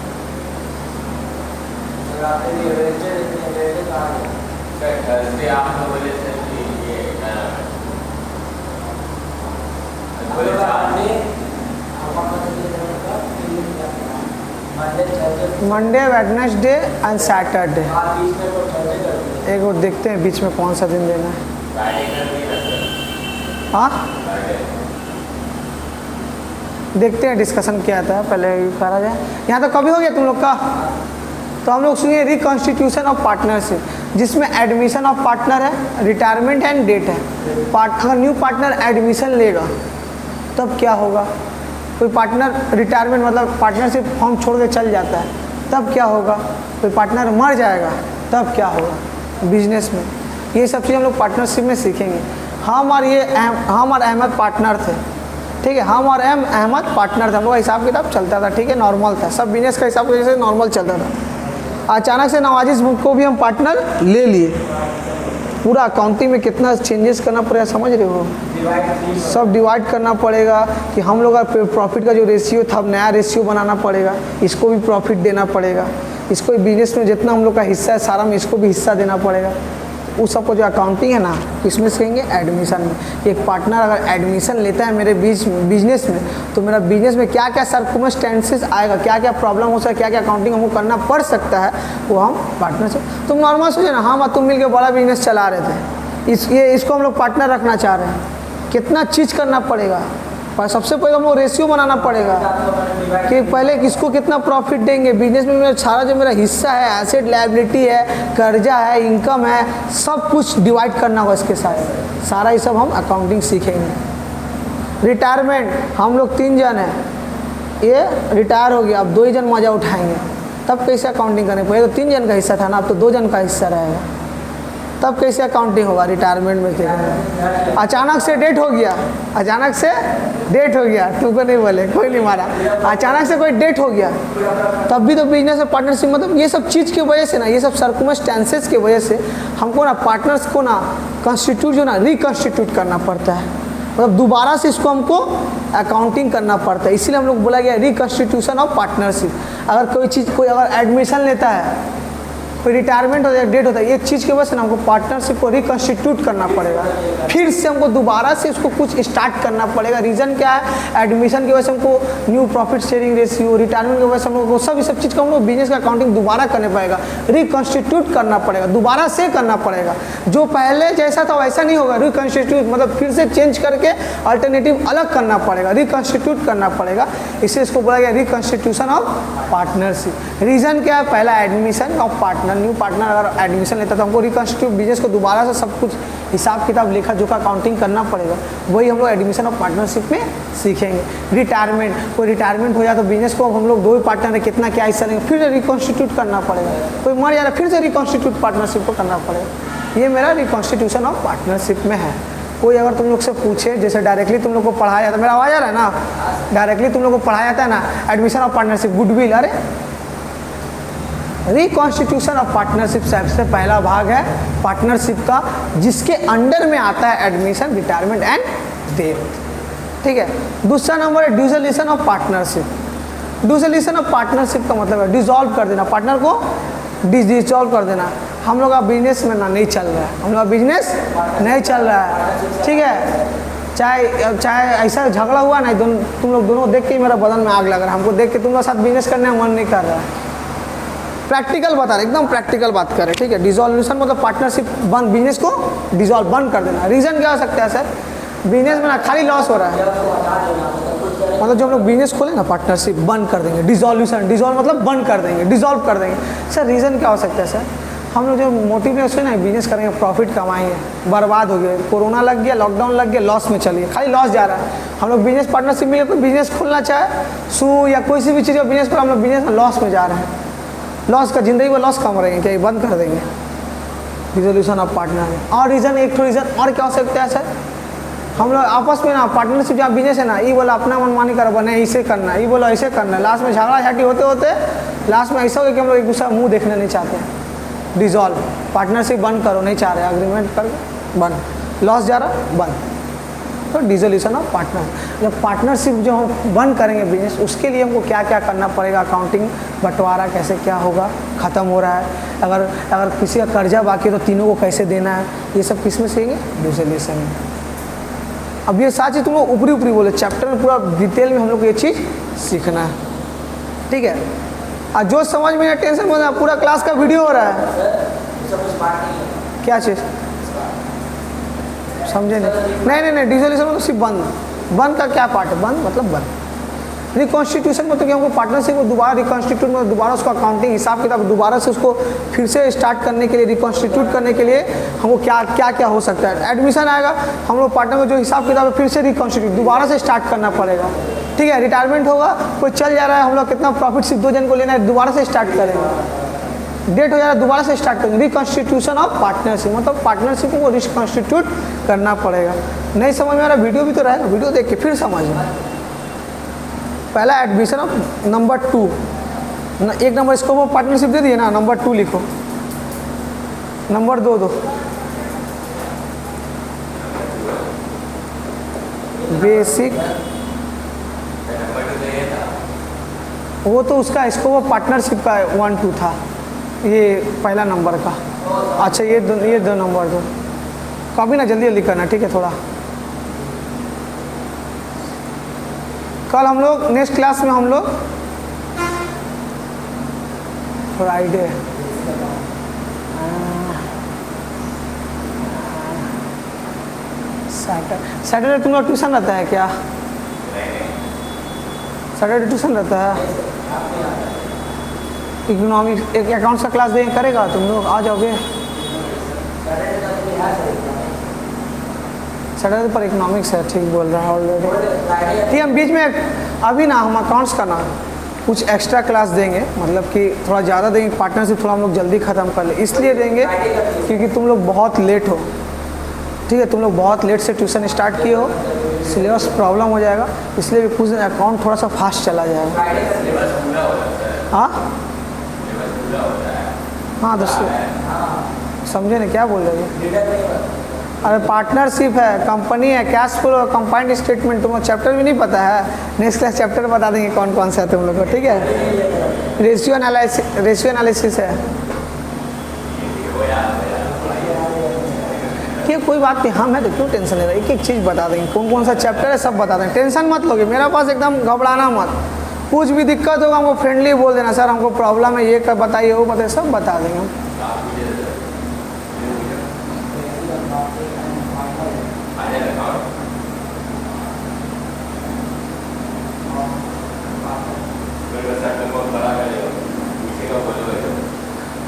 Monday, Wednesday and Saturday. एक और देखते हैं बीच में कौन सा दिन देना है। हाँ, देखते हैं डिस्कशन क्या आता है, पहले करा जाए। यहाँ तो कभी हो गया तुम लोग का, तो हम लोग सुनिए रिकॉन्स्टिट्यूशन ऑफ पार्टनरशिप, जिसमें एडमिशन ऑफ पार्टनर है, रिटायरमेंट एंड डेट है। अगर न्यू पार्टनर एडमिशन लेगा तब क्या होगा, कोई पार्टनर रिटायरमेंट मतलब पार्टनरशिप फॉर्म छोड़ के चल जाता है तब क्या होगा, कोई पार्टनर मर जाएगा तब क्या होगा बिजनेस में, ये सब चीज़ हम लोग पार्टनरशिप में सीखेंगे। हम और अहमद पार्टनर थे, ठीक है, हम और अहमद पार्टनर थे, हम लोग का हिसाब किताब चलता था, ठीक है, नॉर्मल था, सब बिजनेस का हिसाब जैसे नॉर्मल चलता था। अचानक से नवाजिश बुक को भी हम पार्टनर ले लिए, पूरा अकाउंटिंग में कितना चेंजेस करना पड़ेगा समझ रहे हो, सब डिवाइड करना पड़ेगा कि हम लोग का प्रॉफिट का जो रेशियो था अब नया रेशियो बनाना पड़ेगा, इसको भी प्रॉफिट देना पड़ेगा, इसको बिजनेस में जितना हम लोग का हिस्सा है सारा में इसको भी हिस्सा देना पड़ेगा। उस सबको जो अकाउंटिंग है ना, इसमें सीखेंगे एडमिशन में। एक पार्टनर अगर एडमिशन लेता है मेरे बिजनेस में, तो मेरा बिजनेस में क्या क्या सर्कमस्टेंसेस आएगा, क्या क्या प्रॉब्लम हो सकता है, क्या क्या अकाउंटिंग हमको करना पड़ सकता है, वो हम पार्टनर से। तुम नॉर्मल सोचो ना, हम और तुम मिल के बड़ा बिजनेस चला रहे थे, इसको हम लोग पार्टनर रखना चाह रहे हैं, कितना चीज़ करना पड़ेगा। पर सबसे पहले हम लोग रेशियो बनाना पड़ेगा कि पहले किसको कितना प्रॉफिट देंगे, बिजनेस में मेरा सारा जो मेरा हिस्सा है, एसेट लायबिलिटी है, कर्जा है, इनकम है, सब कुछ डिवाइड करना होगा इसके साथ, सारा ये सब हम अकाउंटिंग सीखेंगे। रिटायरमेंट, हम लोग 3 जन हैं, ये रिटायर हो गया, अब 2 ही जन मज़ा उठाएंगे, तब कैसे अकाउंटिंग करने पड़ेगा, तो 3 जन का हिस्सा था ना, अब तो 2 जन का हिस्सा रहेगा, तब कैसे अकाउंटिंग होगा रिटायरमेंट में। क्या अचानक से डेट हो गया, अचानक से डेट हो गया, तुमको नहीं बोले, कोई नहीं मारा, अचानक से कोई डेट हो गया, तब भी तो बिजनेस में पार्टनरशिप, मतलब ये सब चीज़ की वजह से ना, ये सब सर्कमस्टेंसेस की वजह से हमको ना पार्टनर्स को ना कॉन्स्टिट्यूट जो ना रिकॉन्स्टिट्यूट करना पड़ता है, मतलब दोबारा से इसको हमको अकाउंटिंग करना पड़ता है। इसीलिए हम लोग बोला गया रिकॉन्स्टिट्यूशन ऑफ पार्टनरशिप। अगर कोई चीज़ कोई अगर एडमिशन लेता है, कोई रिटायरमेंट होता है, डेट होता है, एक चीज़ की वजह से ना हमको पार्टनरशिप को रिकॉन्स्टिट्यूट करना पड़ेगा, फिर से हमको दोबारा से इसको कुछ स्टार्ट करना पड़ेगा। रीज़न क्या है, एडमिशन की वजह से हमको new profit sharing ratio, retirement की वजह से हम लोग सब चीज़ का हम लोग बिजनेस का अकाउंटिंग दोबारा करना पड़ेगा, रिकॉन्स्टिट्यूट करना पड़ेगा, दोबारा से करना पड़ेगा। जो पहले जैसा था वैसा नहीं होगा, रिकॉन्स्टिट्यूट मतलब फिर से चेंज करके अल्टरनेटिव अलग करना पड़ेगा, रिकॉन्स्टिट्यूट करना पड़ेगा, इसलिए इसको बोला गया रिकॉन्स्टिट्यूशन ऑफ पार्टनरशिप। रीज़न क्या है, पहला admission of partner, new partner अगर एडमिशन लेता तो हमको रिकॉन्स्टिट्यूट बिजनेस को दोबारा से सब कुछ हिसाब किताब लेखा जोखा अकाउंटिंग करना पड़ेगा, वही हम लोग एडमिशन ऑफ पार्टनरशिप में सीखेंगे। रिटायरमेंट, कोई रिटायरमेंट हो जाए तो बिजनेस को अब हम लोग 2 ही पार्टनर है, कितना क्या हिस्सा लेंगे, फिर से रिकॉन्स्टिट्यूट करना पड़ेगा, कोई मर जा रहा है फिर से रिकॉन्स्टिट्यूट पार्टनरशिप को करना पड़ेगा। ये मेरा रिकॉन्स्टिट्यूशन ऑफ पार्टनरशिप में है। कोई अगर तुम लोग से पूछे, जैसे डायरेक्टली तुम लोग को पढ़ाया जाता है, मेरा आवाज़ आ रहा है ना, डायरेक्टली तुम लोग को पढ़ाया जाता है ना एडमिशन ऑफ पार्टनरशिप, गुडविल, अरे रिकॉन्स्टिट्यूशन ऑफ पार्टनरशिप सबसे पहला भाग है पार्टनरशिप का, जिसके अंडर में आता है एडमिशन, रिटायरमेंट एंड डेथ, ठीक है। दूसरा नंबर है dissolution of partnership. Dissolution of partnership का मतलब है डिसॉल्व कर देना, पार्टनर को डिसॉल्व कर देना। हम लोग का बिजनेस में ना नहीं चल रहा है, हम लोग का बिजनेस नहीं चल रहा है, ठीक है। चाहे ऐसा झगड़ा हुआ ना, तुम लोग दोनों देख के ही मेरा बदन में आग लग रहा है, हमको देख के तुम लोग साथ बिजनेस करने का मन नहीं कर रहा है। प्रैक्टिकल बता रहे, एकदम प्रैक्टिकल बात करें, ठीक है। डिसॉल्यूशन मतलब पार्टनरशिप बंद, बिजनेस को डिसॉल्व बंद कर देना। रीज़न क्या हो सकता है सर? बिजनेस में ना खाली लॉस हो रहा है, मतलब जब हम लोग बिजनेस खोले ना पार्टनरशिप बंद कर देंगे। डिसॉल्यूशन, डिसॉल्व मतलब बंद कर देंगे, डिसॉल्व कर देंगे। सर रीज़न क्या हो सकता है सर? हम लोग जो मोटिवेशन है ना बिजनेस करेंगे, प्रॉफिट कमाएंगे, बर्बाद हो गए, कोरोना लग गया, लॉकडाउन लग गया, लॉस में चलिए, खाली लॉस जा रहा है। हम लोग बिजनेस पार्टनरशिप मिले, कोई बिजनेस खोलना चाहे, शू या कोई सी भी चीज़ का बिजनेस पर हम लोग बिजनेस में लॉस में जा रहे हैं, लॉस का ज़िंदगी में लॉस कम रहेंगे, क्या ये बंद कर देंगे? Dissolution of partner. और रीज़न, एक तो रीज़न और क्या हो सकता है सर? हम लोग आपस में ना पार्टनरशिप जहाँ बिजनेस है ना, ये बोला अपना मनमानी करो, बने ऐसे करना, ये बोला ऐसे करना, लास्ट में झगड़ा झाटी होते होते लास्ट में ऐसा हो गया कि हम लोग एक दूसरा मुंह देखना नहीं चाहते हैं। डिसॉल्व, पार्टनरशिप बंद करो, नहीं चाह रहे, अग्रीमेंट कर बंद, लॉस जा रहा बंद, तो डिसोल्यूशन ऑफ पार्टनर। जब पार्टनरशिप जो हम बंद करेंगे बिजनेस, उसके लिए हमको क्या क्या करना पड़ेगा, अकाउंटिंग, बंटवारा कैसे क्या होगा, ख़त्म हो रहा है, अगर किसी का कर्जा बाकी है तो तीनों को कैसे देना है, ये सब किस में सीखेंगे? डिसोल्यूशन में। अब ये सारी चीज़ तुम लोग ऊपरी ऊपरी बोले, चैप्टर में पूरा डिटेल में हम लोग ये चीज़ सीखना है, ठीक है। और जो समझ में टेंशन मत, पूरा क्लास का वीडियो हो रहा है। क्या चीज़ समझे नहीं? नहीं डिसोल्यूशन मतलब सिर्फ बंद का क्या पार्ट है? बंद मतलब बंद। रिकॉन्स्टिट्यूशन मतलब कि हमको पार्टनरशिप को दोबारा रिकॉन्स्टिट्यूट, मतलब दोबारा उसका अकाउंटिंग हिसाब किताब दोबारा से उसको फिर से स्टार्ट करने के लिए, रिकॉन्स्टिट्यूट करने के लिए हमको क्या क्या हो सकता है। एडमिशन आएगा, हम लोग पार्टनर में जो हिसाब किताब है फिर से रिकॉन्स्टिट्यूट दोबारा से स्टार्ट करना पड़ेगा, ठीक है। रिटायरमेंट होगा, कोई चल जा रहा है, हम लोग कितना प्रॉफिट सिर्फ 2 जन को लेना है, दोबारा से स्टार्ट करेंगे। डेट हो जा रहा है, दोबारा से स्टार्ट करेंगे। रिकॉन्स्टिट्यूशन ऑफ पार्टनरशिप मतलब पार्टनरशिप को रिकॉन्स्टिट्यूट करना पड़ेगा। नहीं समझ में आ रहा, वीडियो भी तो रहेगा, वीडियो देख के फिर समझना। पहला एडमिशन ऑफ नंबर 2, एक नंबर स्कोप ऑफ पार्टनरशिप दे दिए ना, नंबर 2 लिखो, नंबर 2 दो, बेसिक, वो तो उसका स्कोप ऑफ पार्टनरशिप का 1-2 था, ये पहला नंबर का। अच्छा ये दो नंबर दो, कॉपी ना जल्दी जल्दी करना, ठीक है। थोड़ा कल हम लोग नेक्स्ट क्लास में हम लोग फ्राइडे सैटरडे तुम लोग ट्यूशन रहता है क्या? सैटरडे ट्यूशन रहता है। इकोनॉमिक्स एक अकाउंट्स का क्लास देंगे, करेगा तुम लोग, आ जाओगे? सैटरडे पर इकोनॉमिक्स है, ठीक बोल रहा है ऑलरेडी। ठीक, हम बीच में अभी ना हम अकाउंट्स का ना कुछ एक्स्ट्रा क्लास देंगे, मतलब कि थोड़ा ज़्यादा देंगे, पार्टनरशिप थोड़ा हम लोग जल्दी ख़त्म कर ले, इसलिए देंगे क्योंकि तुम लोग बहुत लेट हो, ठीक है। तुम लोग बहुत लेट से ट्यूशन स्टार्ट किए हो, सिलेबस प्रॉब्लम हो जाएगा, इसलिए भी कुछ दिन अकाउंट थोड़ा सा फास्ट चला जाएगा। हाँ दोस्तों समझे ना क्या बोल रहे हैं? अरे पार्टनरशिप है, कंपनी है, कैश फ्लो, कंपाउंड स्टेटमेंट, तुम लोग चैप्टर भी नहीं पता है, नेक्स्ट क्लास चैप्टर बता देंगे कौन कौन सा है तुम लोग को, ठीक है। रेशियो एनालिसिस है, ठीक, कोई बात नहीं, हम है तो क्यों टेंशन ले रहे, एक एक चीज़ बता देंगे, कौन कौन सा चैप्टर है सब बता देंगे, टेंशन मत लोगे, मेरा पास एकदम घबराना मत, कुछ भी दिक्कत होगा हमको फ्रेंडली बोल देना, सर हमको प्रॉब्लम है, ये बताइए वो बताइए, सब बता देंगे हम।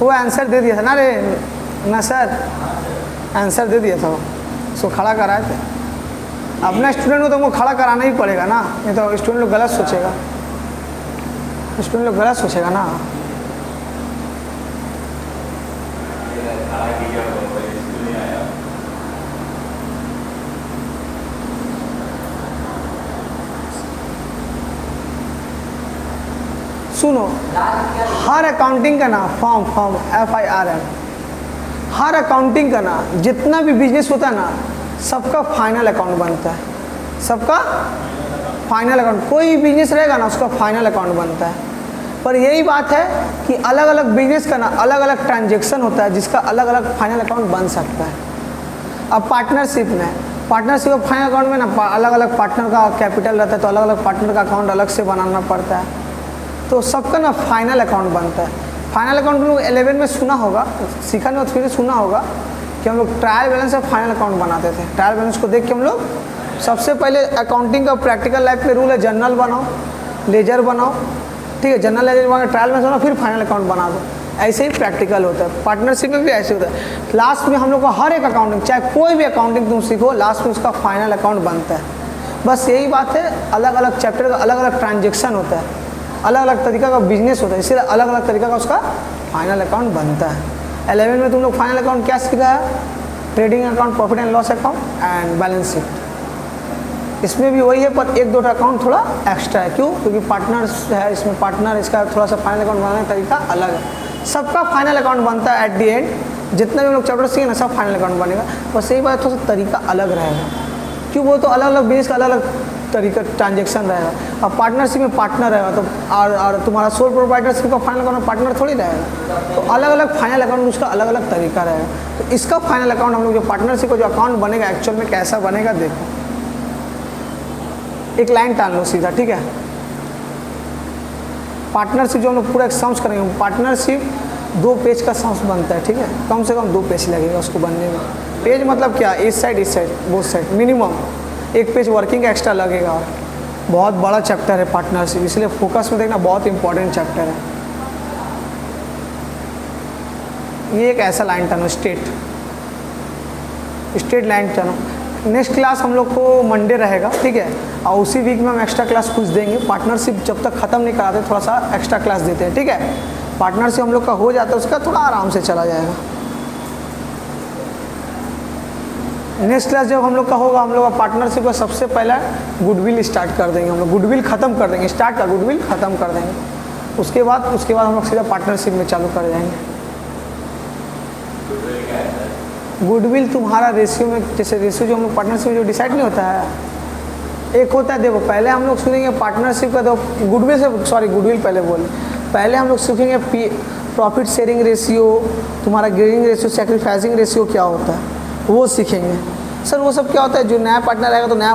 वो आंसर दे दिया था ना रे, ना सर आंसर दे दिया था, उसको खड़ा कराए थे। अपना स्टूडेंट को तो हमको खड़ा कराना ही पड़ेगा ना, नहीं तो स्टूडेंट लोग गलत सोचेगा, स्टूडेंट लोग गलत सोचेगा ना। सुनो, हर अकाउंटिंग का ना फॉर्म FIRM, हर अकाउंटिंग का ना जितना भी बिजनेस होता है ना, सबका फाइनल अकाउंट बनता है, सबका फाइनल अकाउंट, कोई बिजनेस रहेगा ना उसका फाइनल अकाउंट बनता है। पर यही बात है कि अलग अलग बिजनेस का ना अलग अलग ट्रांजेक्शन होता है जिसका अलग अलग फाइनल अकाउंट बन सकता है। अब पार्टनरशिप और फाइनल अकाउंट में ना अलग अलग पार्टनर का कैपिटल रहता है, तो अलग अलग पार्टनर का अकाउंट अलग से बनाना पड़ता है, तो सबका ना फाइनल अकाउंट बनता है। फाइनल अकाउंट में लोग 11 में सुना होगा, सीखा नहीं तो फिर सुना होगा कि हम लोग ट्रायल बैलेंस और फाइनल अकाउंट बनाते थे। ट्रायल बैलेंस को देख के हम लोग सबसे पहले अकाउंटिंग का प्रैक्टिकल लाइफ में रूल है, जर्नल बनाओ, लेजर बनाओ, ठीक है, जर्नल लेजर बना ट्रायल बैलेंस बनाओ, फिर फाइनल अकाउंट बना दो। ऐसे ही प्रैक्टिकल होता है, पार्टनरशिप में भी ऐसे होता है। लास्ट में हम लोग को हर एक अकाउंटिंग, चाहे कोई भी अकाउंटिंग तुम सीखो, लास्ट में उसका फाइनल अकाउंट बनता है। बस यही बात है, अलग अलग चैप्टर का अलग अलग ट्रांजेक्शन होता है, अलग अलग तरीका का बिजनेस होता है, इसलिए अलग अलग तरीका का उसका फाइनल अकाउंट बनता है। 11 में तुम लोग फाइनल अकाउंट क्या सीखा है? Trading account, profit and loss account and balance sheet. इसमें भी वही है, पर एक दो अकाउंट थोड़ा एक्स्ट्रा है। क्यों? क्योंकि पार्टनर्स है इसमें, पार्टनर, इसका थोड़ा सा फाइनल अकाउंट बनाने का तरीका अलग है। सबका फाइनल अकाउंट बनता है एट दी एंड, जितने भी हम लोग चैप्टर सीखे ना सब फाइनल अकाउंट बनेगा, बस यही बात थोड़ा सा तरीका अलग रहेगा। क्यों? वो तो अलग अलग बिजनेस का अलग अलग तरीका ट्रांजेक्शन रहेगा। अब पार्टनरशिप में पार्टनर रहेगा तो और तुम्हारा सोल प्रोप्राइटरशिप का फाइनल अकाउंट पार्टनर थोड़ी रहेगा, तो अलग अलग फाइनल अकाउंट उसका अलग अलग तरीका रहेगा। तो इसका फाइनल अकाउंट हम लोग जो पार्टनरशिप का जो अकाउंट बनेगा एक्चुअल में कैसा बनेगा देखो, एक लाइन टान लो सीधा, ठीक है। पार्टनरशिप जो हम लोग पूरा एक सम्स करेंगे, पार्टनरशिप 2 पेज का सम्स बनता है, ठीक है, कम से कम 2 पेज लगेगा उसको बनने में। पेज मतलब क्या? इस side both side, minimum 1 page working extra लगेगा। बहुत बड़ा चैप्टर है पार्टनरशिप, इसलिए फोकस में देखना, बहुत इंपॉर्टेंट चैप्टर है। ये एक ऐसा line turn, straight line turn. Next class हम लोग को मंडे रहेगा, ठीक है, और उसी वीक में हम एक्स्ट्रा क्लास कुछ देंगे। पार्टनरशिप जब तक ख़त्म नहीं कराते थोड़ा सा एक्स्ट्रा क्लास देते हैं, ठीक है। पार्टनरशिप हम लोग का हो जाता है, उसका थोड़ा आराम से चला जाएगा। नेक्स्ट क्लास जब हम लोग का होगा, हम लोग का पार्टनरशिप का सबसे पहला गुडविल स्टार्ट कर देंगे, हम लोग गुडविल ख़त्म कर देंगे, स्टार्ट का गुडविल ख़त्म कर देंगे। उसके बाद हम लोग सीधा पार्टनरशिप में चालू कर जाएंगे। गुडविल तुम्हारा रेशियो में, जैसे रेशियो जो हम लोग पार्टनरशिप में जो डिसाइड नहीं होता है, एक होता है, देखो पहले हम लोग सुनेंगे पार्टनरशिप का, तो गुडविल पहले हम लोग सीखेंगे प्रॉफिट शेयरिंग रेशियो, तुम्हारा गेनिंग रेशियो, सैक्रिफाइसिंग रेशियो क्या होता है वो सीखेंगे। सर वो सब क्या होता है? जो नया पार्टनर आएगा तो नया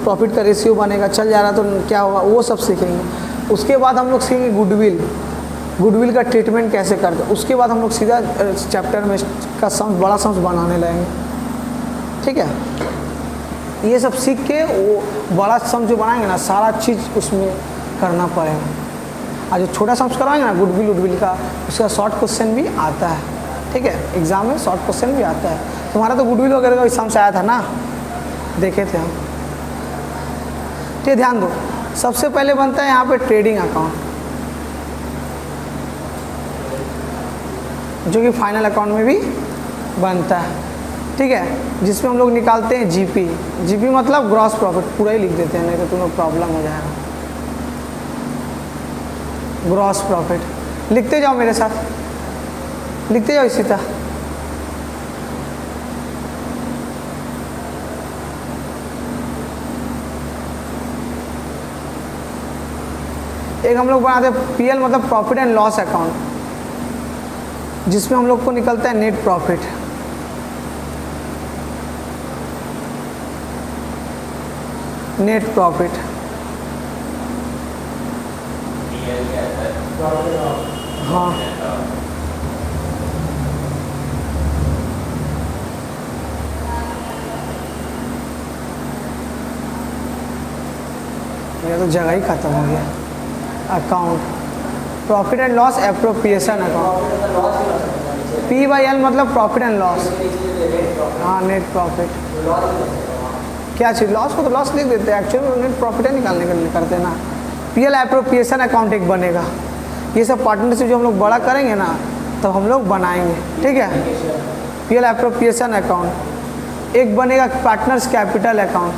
प्रॉफिट का रेशियो बनेगा, चल जा रहा तो क्या होगा, वो सब सीखेंगे। उसके बाद हम लोग सीखेंगे गुडविल का ट्रीटमेंट कैसे करते हैं। उसके बाद हम लोग सीधा चैप्टर में का सम्स, बड़ा सम्स बनाने लगेंगे, ठीक है। ये सब सीख के वो बड़ा सम्स जो बनाएंगे ना, सारा चीज़ उसमें करना पड़ेगा। और जो छोटा सम्स करवाएंगे ना गुडविल का, उसका शॉर्ट क्वेश्चन भी आता है, ठीक है, एग्जाम में शॉर्ट क्वेश्चन भी आता है। तुम्हारा तो गुडविल वगैरह का सम्स आया था ना, देखे थे हम, ठीक, ध्यान दो। सबसे पहले बनता है यहाँ पे ट्रेडिंग अकाउंट, जो कि फाइनल अकाउंट में भी बनता है, ठीक है, जिसमें हम लोग निकालते हैं जीपी मतलब ग्रॉस प्रॉफिट, पूरा ही लिख देते हैं नहीं तो तुम्हें प्रॉब्लम हो जाएगा। ग्रॉस प्रॉफिट लिखते जाओ मेरे साथ, लिखते जाओ इसी तरह। एक हम लोग बनाते हैं पीएल मतलब प्रॉफिट एंड लॉस अकाउंट, जिसमें हम लोग को निकलता है नेट प्रॉफिट। हाँ, मेरा तो जगह ही खत्म हो गया। Account profit and loss appropriation account, P/L मतलब प्रॉफिट एंड लॉस। हाँ, नेट प्रॉफिट क्या चीज़, लॉस को तो लॉस लिख देते हैं, एक्चुअली नेट प्रॉफिट है निकालने के लिए करते हैं ना। PL एप्रोप्रिएशन अकाउंट एक बनेगा। ये सब पार्टनरशिप जो हम लोग बड़ा करेंगे ना तो हम लोग बनाएंगे, ठीक है। PL एप्रोप्रिएशन अकाउंट एक बनेगा। पार्टनर्स कैपिटल अकाउंट,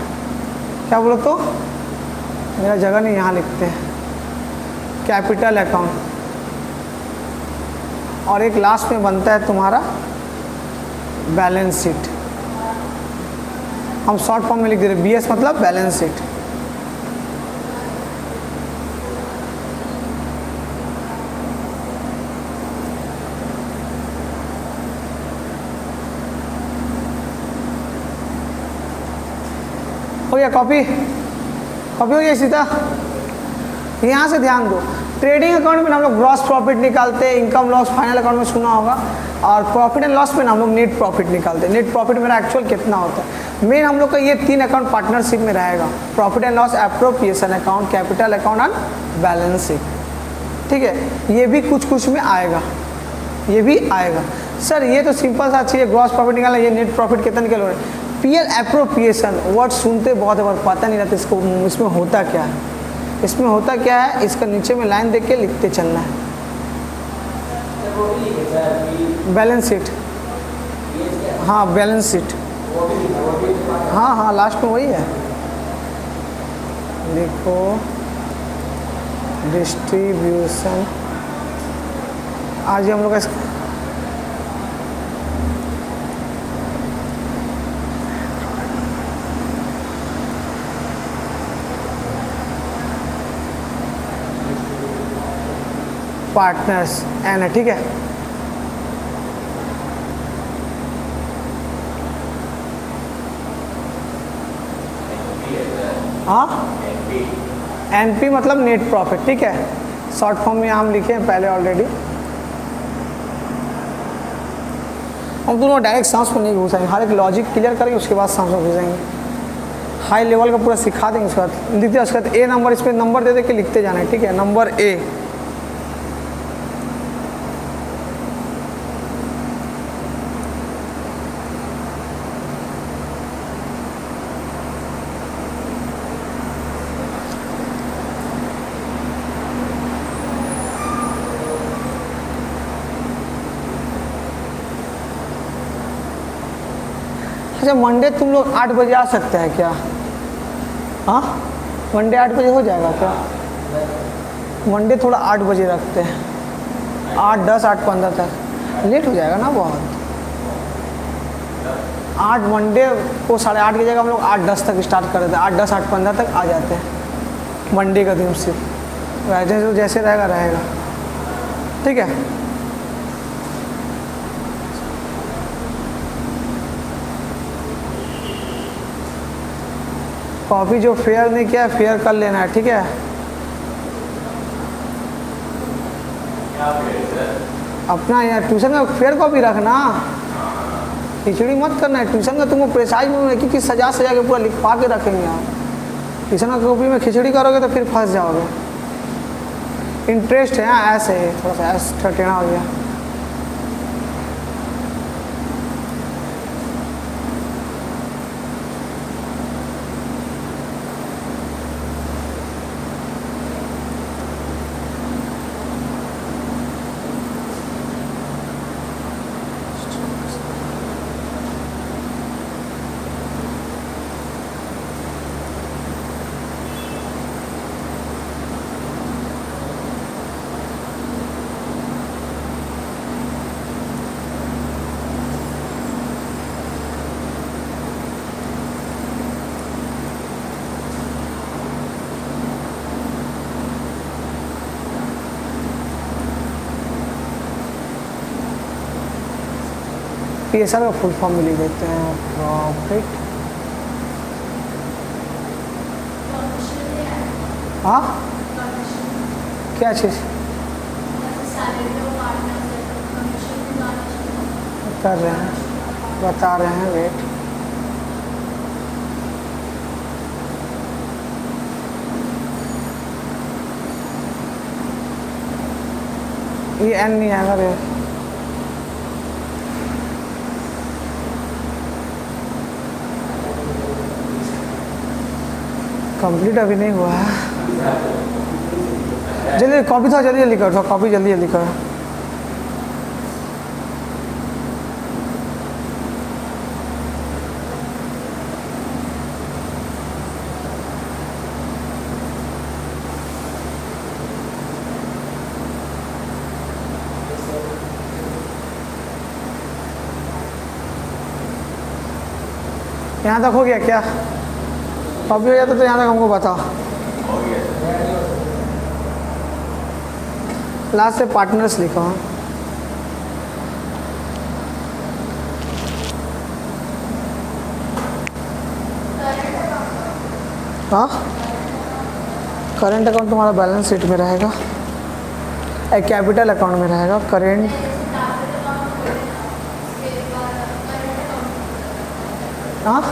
क्या बोलो तो, मेरा जगह नहीं, यहाँ लिखते हैं कैपिटल अकाउंट। और एक लास्ट में बनता है तुम्हारा बैलेंस शीट, हम शॉर्ट फॉर्म में लिख दे रहे BS मतलब बैलेंस शीट। हो गया कॉपी, कॉपी हो गया सीधा। यहाँ से ध्यान दो, ट्रेडिंग अकाउंट में हम लोग ग्रॉस प्रॉफिट निकालते हैं, इनकम लॉस फाइनल अकाउंट में सुना होगा, और प्रॉफिट एंड लॉस में हम लोग नेट प्रॉफिट निकालते हैं। नेट प्रॉफिट मेरा एक्चुअल कितना होता है। मेन हम लोग का ये 3 अकाउंट पार्टनरशिप में रहेगा, profit and loss, appropriation account, capital account and balance sheet. ठीक है, ये भी कुछ कुछ में आएगा, ये भी आएगा। सर ये तो सिंपल सा चीज़ है, ग्रॉस प्रॉफिट निकालना, ये नेट प्रॉफिट कितना निकल रहा है। पीएल एप्रोप्रिएशन वर्ड सुनते बहुत बार पता नहीं रहता इसको, इसमें होता क्या है, इसमें होता क्या है, इसका नीचे में लाइन देख के लिखते चलना है। बैलेंस शीट, हाँ बैलेंस शीट, हाँ हाँ लास्ट में वही है। देखो डिस्ट्रीब्यूशन, आज हम लोग का पार्टनर्स एन है, ठीक है। हाँ एनपी मतलब नेट प्रॉफिट, ठीक है। शॉर्ट फॉर्म में हम लिखे हैं पहले ऑलरेडी। हम दोनों डायरेक्ट सांस में नहीं घुसाएंगे, हर एक लॉजिक क्लियर करेंगे, उसके बाद सांस में घुसेंगे। हाई लेवल का पूरा सिखा देंगे, उसके बाद लिखते हैं, उसके बाद ए नंबर, इस पर नंबर दे दे के लिखते जाना है, ठीक है। नंबर ए, अच्छा मंडे तुम लोग 8 बजे आ सकते हैं क्या? हाँ मंडे 8 बजे हो जाएगा क्या? मंडे थोड़ा 8 बजे रखते हैं, 8:10 8:15 तक, लेट हो जाएगा ना बहुत। 8 मंडे को 8:30 की जगह हम लोग 8:10 तक स्टार्ट कर देते हैं, 8:10 8:15 तक आ जाते हैं मंडे का दिन से। जैसे जैसे रहेगा रहेगा, ठीक है। कॉपी जो फेयर नहीं किया फेयर कर लेना है, ठीक है। अपना यार ट्यूशन का फेयर कॉपी रखना, खिचड़ी मत करना है। ट्यूशन का तुमको प्रेसाइज में कि सजा सजा के पूरा लिखवा के रखेंगे आप। ट्यूशन का कॉपी में खिचड़ी करोगे तो फिर फंस जाओगे। इंटरेस्ट है हाँ, ऐसे थोड़ा सा ऐसे टेढ़ा हो गया। PSR का फुल फॉर्म में लिख देते हैं, प्रॉफिट। हाँ क्या चीज़ कर रहे हैं, बता रहे हैं, वेट। ये एन नहीं आएगा रे, कंप्लीट अभी नहीं हुआ है। जल्दी कॉपी था, जल्दी जल्दी करो, कॉपी जल्दी जल्दी करो। यहाँ तक हो गया क्या? कॉपी हो जाता तो यहाँ तक हमको बताओ। लास्ट से पार्टनर्स लिखो। हाँ, करेंट अकाउंट तुम्हारा बैलेंस शीट में रहेगा, कैपिटल अकाउंट में रहेगा करेंट। हाँ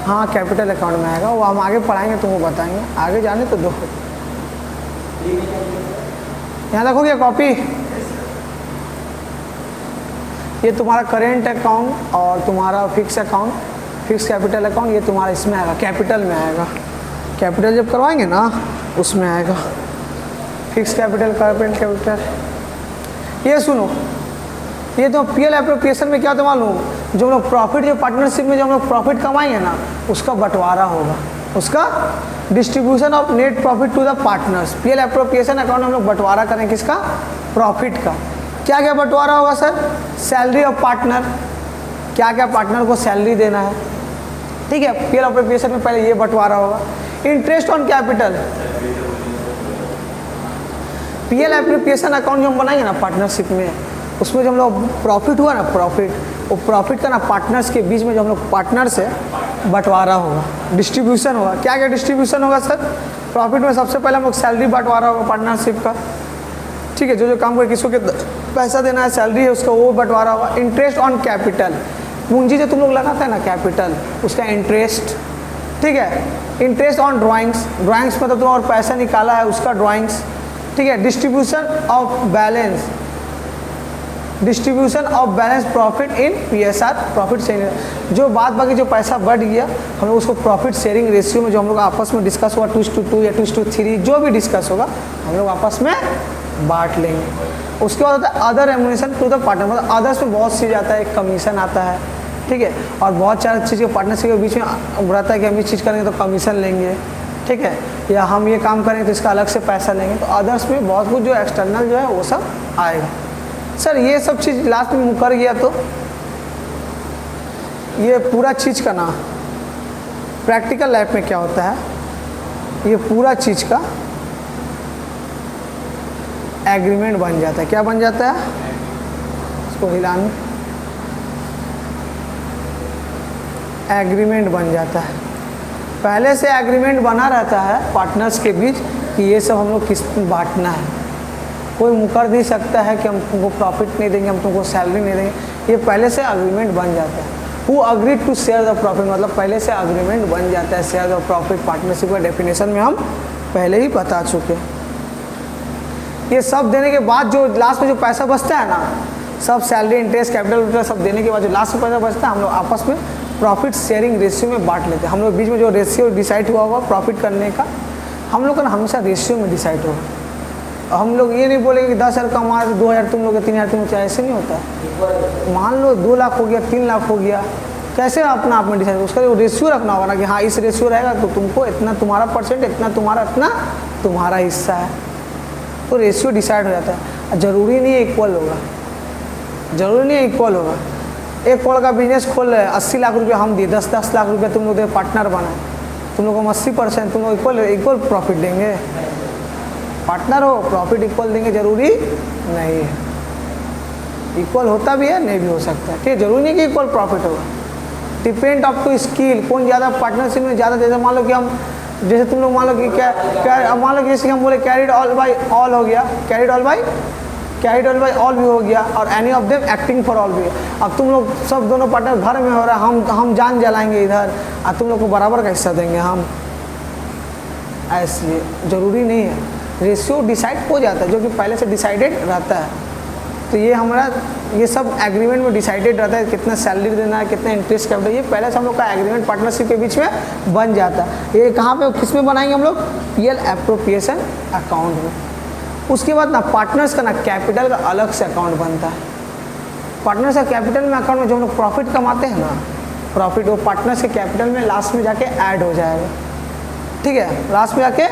हाँ, कैपिटल अकाउंट में आएगा, वो हम आगे पढ़ाएंगे, तुमको बताएंगे, आगे जाने तो दो। यहाँ रखोगे कॉपी। ये तुम्हारा करेंट अकाउंट और तुम्हारा fix account, fix capital account, ये तुम्हारा इसमें आएगा, कैपिटल में आएगा। कैपिटल जब करवाएंगे ना उसमें आएगा फिक्स कैपिटल, करेंट कैपिटल। ये सुनो, ये तो पीएल एप्रोप्रिएशन में क्या होता है मालूम, जो हम लोग प्रॉफिट, जो पार्टनरशिप में जो हम लोग प्रॉफिट कमाएंगे ना उसका बंटवारा होगा, उसका distribution of net profit to the partners. PL appropriation account में हम लोग बंटवारा करें किसका, प्रॉफिट का। क्या क्या बंटवारा होगा सर, सैलरी ऑफ पार्टनर, क्या क्या पार्टनर को सैलरी देना है, ठीक है। पीएल एप्रोप्रिएशन में पहले ये बंटवारा होगा। Interest on capital, PL appropriation account जो हम बनाएंगे ना पार्टनरशिप में, उसमें जो हम लोग प्रॉफिट हुआ ना, प्रॉफिट, वो प्रॉफिट का ना पार्टनर्स के बीच में जो हम लोग पार्टनर से बंटवारा होगा, डिस्ट्रीब्यूशन होगा। क्या क्या डिस्ट्रीब्यूशन होगा सर, प्रॉफिट में सबसे पहले हम लोग सैलरी बंटवारा होगा पार्टनरशिप का, ठीक है। जो जो काम कर किसको पैसा देना है, सैलरी है उसका, वो बंटवारा होगा। इंटरेस्ट ऑन कैपिटल, पूंजी जो तुम लोग लगाते हैं ना कैपिटल, उसका इंटरेस्ट, ठीक है। इंटरेस्ट ऑन ड्राइंग्स, ड्राइंग्स मतलब तुम और पैसा निकाला है उसका ड्राइंग्स, ठीक है। Distribution of balance, distribution of balance profit in PSR, profit sharing, जो बाद बाकी जो पैसा बढ़ गया हम लोग उसको प्रॉफिट शेयरिंग रेशियो में जो हम लोग आपस में डिस्कस हुआ 2:2 या 2:3 जो भी डिस्कस होगा हम लोग आपस में बांट लेंगे। उसके बाद होता है other remuneration to the partner, मतलब अदर्स में बहुत चीज़ आता है, एक कमीशन आता है, ठीक है। और बहुत सारी चीज़ के पार्टनरशिप के बीच में उभरता है कि हम ये चीज़ करेंगे तो कमीशन लेंगे, ठीक है, या हम ये काम करेंगे तो इसका अलग से पैसा लेंगे। तो अदर्स में बहुत कुछ जो एक्सटर्नल जो है वो सब आएगा। सर ये सब चीज़ लास्ट में मुकर गया तो ये पूरा चीज़ का ना प्रैक्टिकल लाइफ में क्या होता है, ये पूरा चीज़ का एग्रीमेंट बन जाता है। क्या बन जाता है, इसको हिलाने, एग्रीमेंट बन जाता है। पहले से एग्रीमेंट बना रहता है पार्टनर्स के बीच कि ये सब हम लोग किस बांटना है। कोई मुकर नहीं सकता है कि हम तुमको प्रॉफिट नहीं देंगे, हम तुमको सैलरी नहीं देंगे, ये पहले से एग्रीमेंट बन जाता है। Who agreed to share the profit, मतलब पहले से एग्रीमेंट बन जाता है। शेयर द प्रॉफिट पार्टनरशिप का डेफिनेशन में हम पहले ही बता चुके हैं। ये सब देने के बाद जो लास्ट में जो पैसा बचता है ना, सब सैलरी, इंटरेस्ट, कैपिटल सब देने के बाद जो लास्ट में पैसा बचता है हम लोग आपस में प्रॉफिट शेयरिंग रेशियो में बांट लेते हैं। हम लोग बीच में जो रेशियो डिसाइड हुआ होगा प्रॉफिट करने का, हम लोग का ना हमेशा रेशियो में डिसाइड होगा। हम लोग ये नहीं बोलेंगे कि 10,000 कमा 2,000 तुम लोग 3,000 तुम लोग, ऐसे नहीं होता है। मान लो 2 लाख हो गया, 3 लाख हो गया, कैसे अपना आप में डिसाइड, उसका जो रेशियो रखना होगा ना कि हाँ इस रेशियो रहेगा तो तुमको इतना तुम्हारा परसेंट, इतना तुम्हारा, इतना तुम्हारा हिस्सा है, तो रेशियो डिसाइड हो जाता है। ज़रूरी नहीं है इक्वल होगा, ज़रूरी नहीं है इक्वल होगा। एक करोड़ का बिजनेस खोल रहे हैं, 80 लाख रुपये हम दिए, 10-10 लाख रुपये तुम लोग दे, पार्टनर बनाए, तुम लोग हम 80% तुम लोग इक्वल प्रॉफिट देंगे। पार्टनर हो प्रॉफिट इक्वल देंगे, ज़रूरी नहीं है। इक्वल होता भी है, नहीं भी हो सकता है, ठीक है। जरूरी नहीं कि इक्वल प्रॉफिट होगा, डिपेंड अप टू स्किल, कौन ज़्यादा पार्टनरशिप में ज़्यादा। जैसे मान लो कि हम, जैसे तुम लोग मान लो कि क्या मान लो कि जैसे हम बोले कैरिड ऑल बाय ऑल हो गया, कैरिड ऑल बाय ऑल भी हो गया, और any of them acting for all भी है। अब तुम लोग सब दोनों पार्टनर घर में हो रहा है, हम जान जलाएंगे इधर, और तुम लोग को बराबर का हिस्सा देंगे हम, ऐसे ज़रूरी नहीं है। रेशियो डिसाइड हो जाता है जो कि पहले से डिसाइडेड रहता है। तो ये हमारा ये सब एग्रीमेंट में डिसाइडेड रहता है, कितना सैलरी देना है, कितना इंटरेस्ट कैपिटल, ये पहले से हम लोग का एग्रीमेंट पार्टनरशिप के बीच में बन जाता है। ये कहाँ पे किस में बनाएंगे हम लोग, पीएल एप्रोप्रिएशन अकाउंट में। उसके बाद ना पार्टनर्स का ना कैपिटल का अलग से अकाउंट बनता है। पार्टनर्स का कैपिटल में अकाउंट में जो हम लोग प्रॉफिट कमाते हैं ना, प्रॉफिट वो पार्टनर्स के कैपिटल में लास्ट में जाके ऐड हो जाएगा, ठीक है, लास्ट में जाके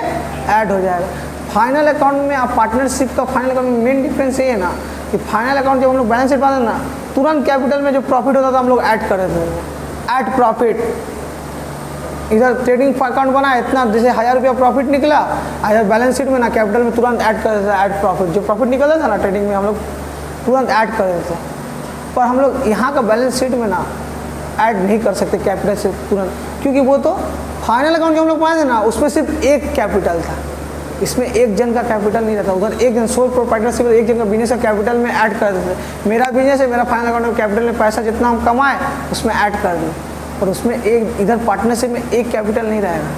ऐड हो जाएगा। फाइनल अकाउंट में आप पार्टनरशिप का फाइनल अकाउंट में मेन डिफरेंस ये है ना कि फाइनल अकाउंट जब हम लोग बैलेंस शीट बनाते हैं ना, तुरंत कैपिटल में जो प्रॉफिट होता था हम लोग ऐड कर देते हैं, ऐड प्रॉफिट। इधर ट्रेडिंग अकाउंट बना, इतना जैसे 1000 रुपया प्रॉफिट निकला, इधर बैलेंस शीट में ना कैपिटल में तुरंत ऐड कर देते हैं, ऐड प्रॉफिट। जो प्रॉफिट निकलता था ना ट्रेडिंग में हम लोग तुरंत ऐड कर देते हैं, पर हम लोग यहाँ का बैलेंस शीट में ना ऐड नहीं कर सकते कैपिटल से तुरंत, क्योंकि वो तो फाइनल अकाउंट जो हम लोग पढ़े थे ना, उसमें सिर्फ एक कैपिटल था, इसमें एक जन का कैपिटल नहीं रहता। उधर एक जन सोल प्रोप्राइटरशिप एक जन का बिजनेस का कैपिटल में ऐड कर देते। मेरा बिजनेस है, मेरा फाइनल अकाउंट में कैपिटल में पैसा जितना हम कमाए उसमें ऐड कर दें, और उसमें एक इधर पार्टनरशिप में एक कैपिटल नहीं रहेगा,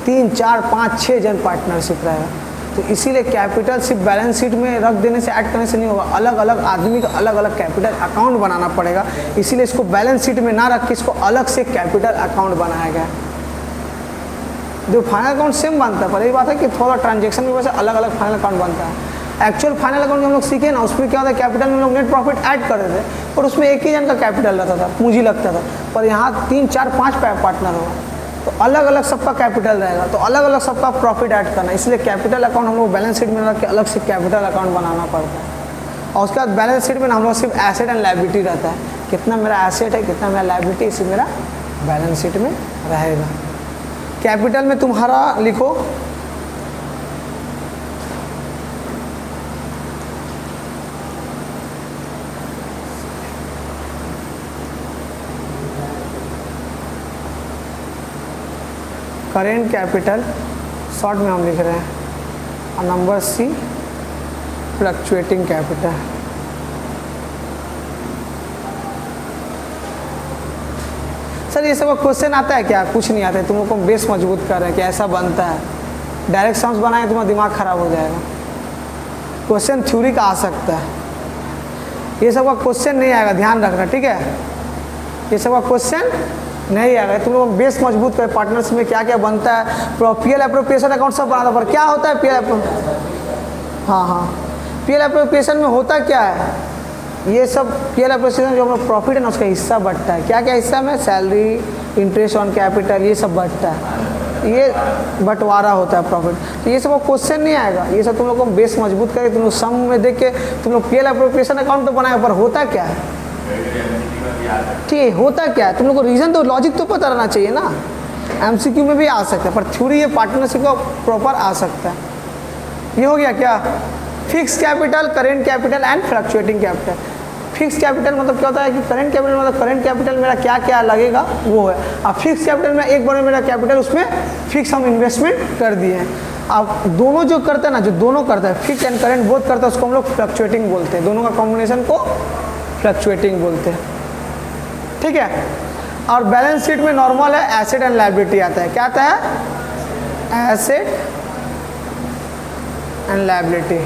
3 4 5 6 जन पार्टनरशिप रहेगा। तो इसीलिए कैपिटल सिर्फ बैलेंस शीट में रख देने से, ऐड करने से नहीं होगा, अलग अलग आदमी का अलग अलग कैपिटल अकाउंट बनाना पड़ेगा। इसीलिए इसको बैलेंस शीट में ना रख के इसको अलग से कैपिटल अकाउंट बनाया गया। जो फाइनल अकाउंट सेम बनता है, पर यही बात है कि थोड़ा ट्रांजेक्शन की वजह से अलग अलग फाइनल अकाउंट बनता है। एक्चुअल फाइनल अकाउंट जो हम लोग सीखे ना, उसमें क्या होता है, कैपिटल में हम लोग नेट प्रॉफिट ऐड कर देते थे और उसमें एक ही जन का कैपिटल रहता था, पूंजी लगता था। पर यहाँ 3 4 5 पार्टनर होगा, तो अलग अलग सबका कैपिटल रहेगा, तो अलग अलग सबका प्रॉफिट ऐड करना। इसलिए कैपिटल अकाउंट हम लोग बैलेंस शीट में रख के अलग से कैपिटल अकाउंट बनाना पड़ता है। और उसके बाद बैलेंस शीट में हम लोग सिर्फ एसेट एंड लायबिलिटी रहता है, कितना मेरा एसेट है कितना मेरा लायबिलिटी, इसी मेरा बैलेंस शीट में रहेगा। कैपिटल में तुम्हारा लिखो करेंट कैपिटल, शॉर्ट में हम लिख रहे हैं, और number C fluctuating capital. Sir ये सब क्वेश्चन आता है क्या? कुछ नहीं आता है, तुम लोग को बेस मजबूत कर रहे हैं कि ऐसा बनता है। डायरेक्ट सम्स बनाए तुम्हारा दिमाग खराब हो जाएगा। क्वेश्चन थ्योरी का आ सकता है, ये सब का क्वेश्चन नहीं आएगा, ध्यान रखना, ठीक है? ये सब का क्वेश्चन नहीं आएगा। तुम लोग बेस मजबूत कर, पार्टनर्स में क्या क्या बनता है, पीएल एप्रोप्रिएशन अकाउंट सब बनाता, पर क्या होता है पीएल हाँ पीएल एप्रोप्रिएशन में होता क्या है, ये सब पीएल एप्रोप्रिएशन जो हम प्रॉफिट है ना उसका हिस्सा बढ़ता है। क्या क्या हिस्सा में? सैलरी, इंटरेस्ट ऑन कैपिटल, ये सब बढ़ता है, ये बंटवारा होता है प्रॉफिट। तो ये सब क्वेश्चन नहीं आएगा, ये सब तुम लोग को बेस मजबूत करके तुम लोग सम में देख के तुम लोग पीएल एप्रोप्रिएशन अकाउंट तो बनाए, पर होता क्या है, ठीक है, होता क्या है, तुम लोग को रीज़न तो लॉजिक तो पता रहना चाहिए ना। एमसीक्यू में भी आ सकता है, पर थ्योरी ये पार्टनरशिप का प्रॉपर आ सकता है। ये हो गया क्या? Fix capital, current capital and fluctuating capital. Fix capital मतलब क्या होता है कि करेंट कैपिटल मतलब करेंट कैपिटल मेरा क्या क्या लगेगा वो है। अब फिक्स कैपिटल में एक बार मेरा कैपिटल उसमें फिक्स हम इन्वेस्टमेंट कर दिए हैं। अब दोनों जो करते हैं ना, जो दोनों करता है फिक्स एंड करेंट बोथ करता है, उसको हम लोग फ्लक्चुएटिंग बोलते हैं। दोनों का कॉम्बिनेशन को फ्लक्चुएटिंग बोलते हैं, ठीक है। और बैलेंस शीट में नॉर्मल है एसेट एंड लायबिलिटी आता है। क्या आता है? Asset and liability.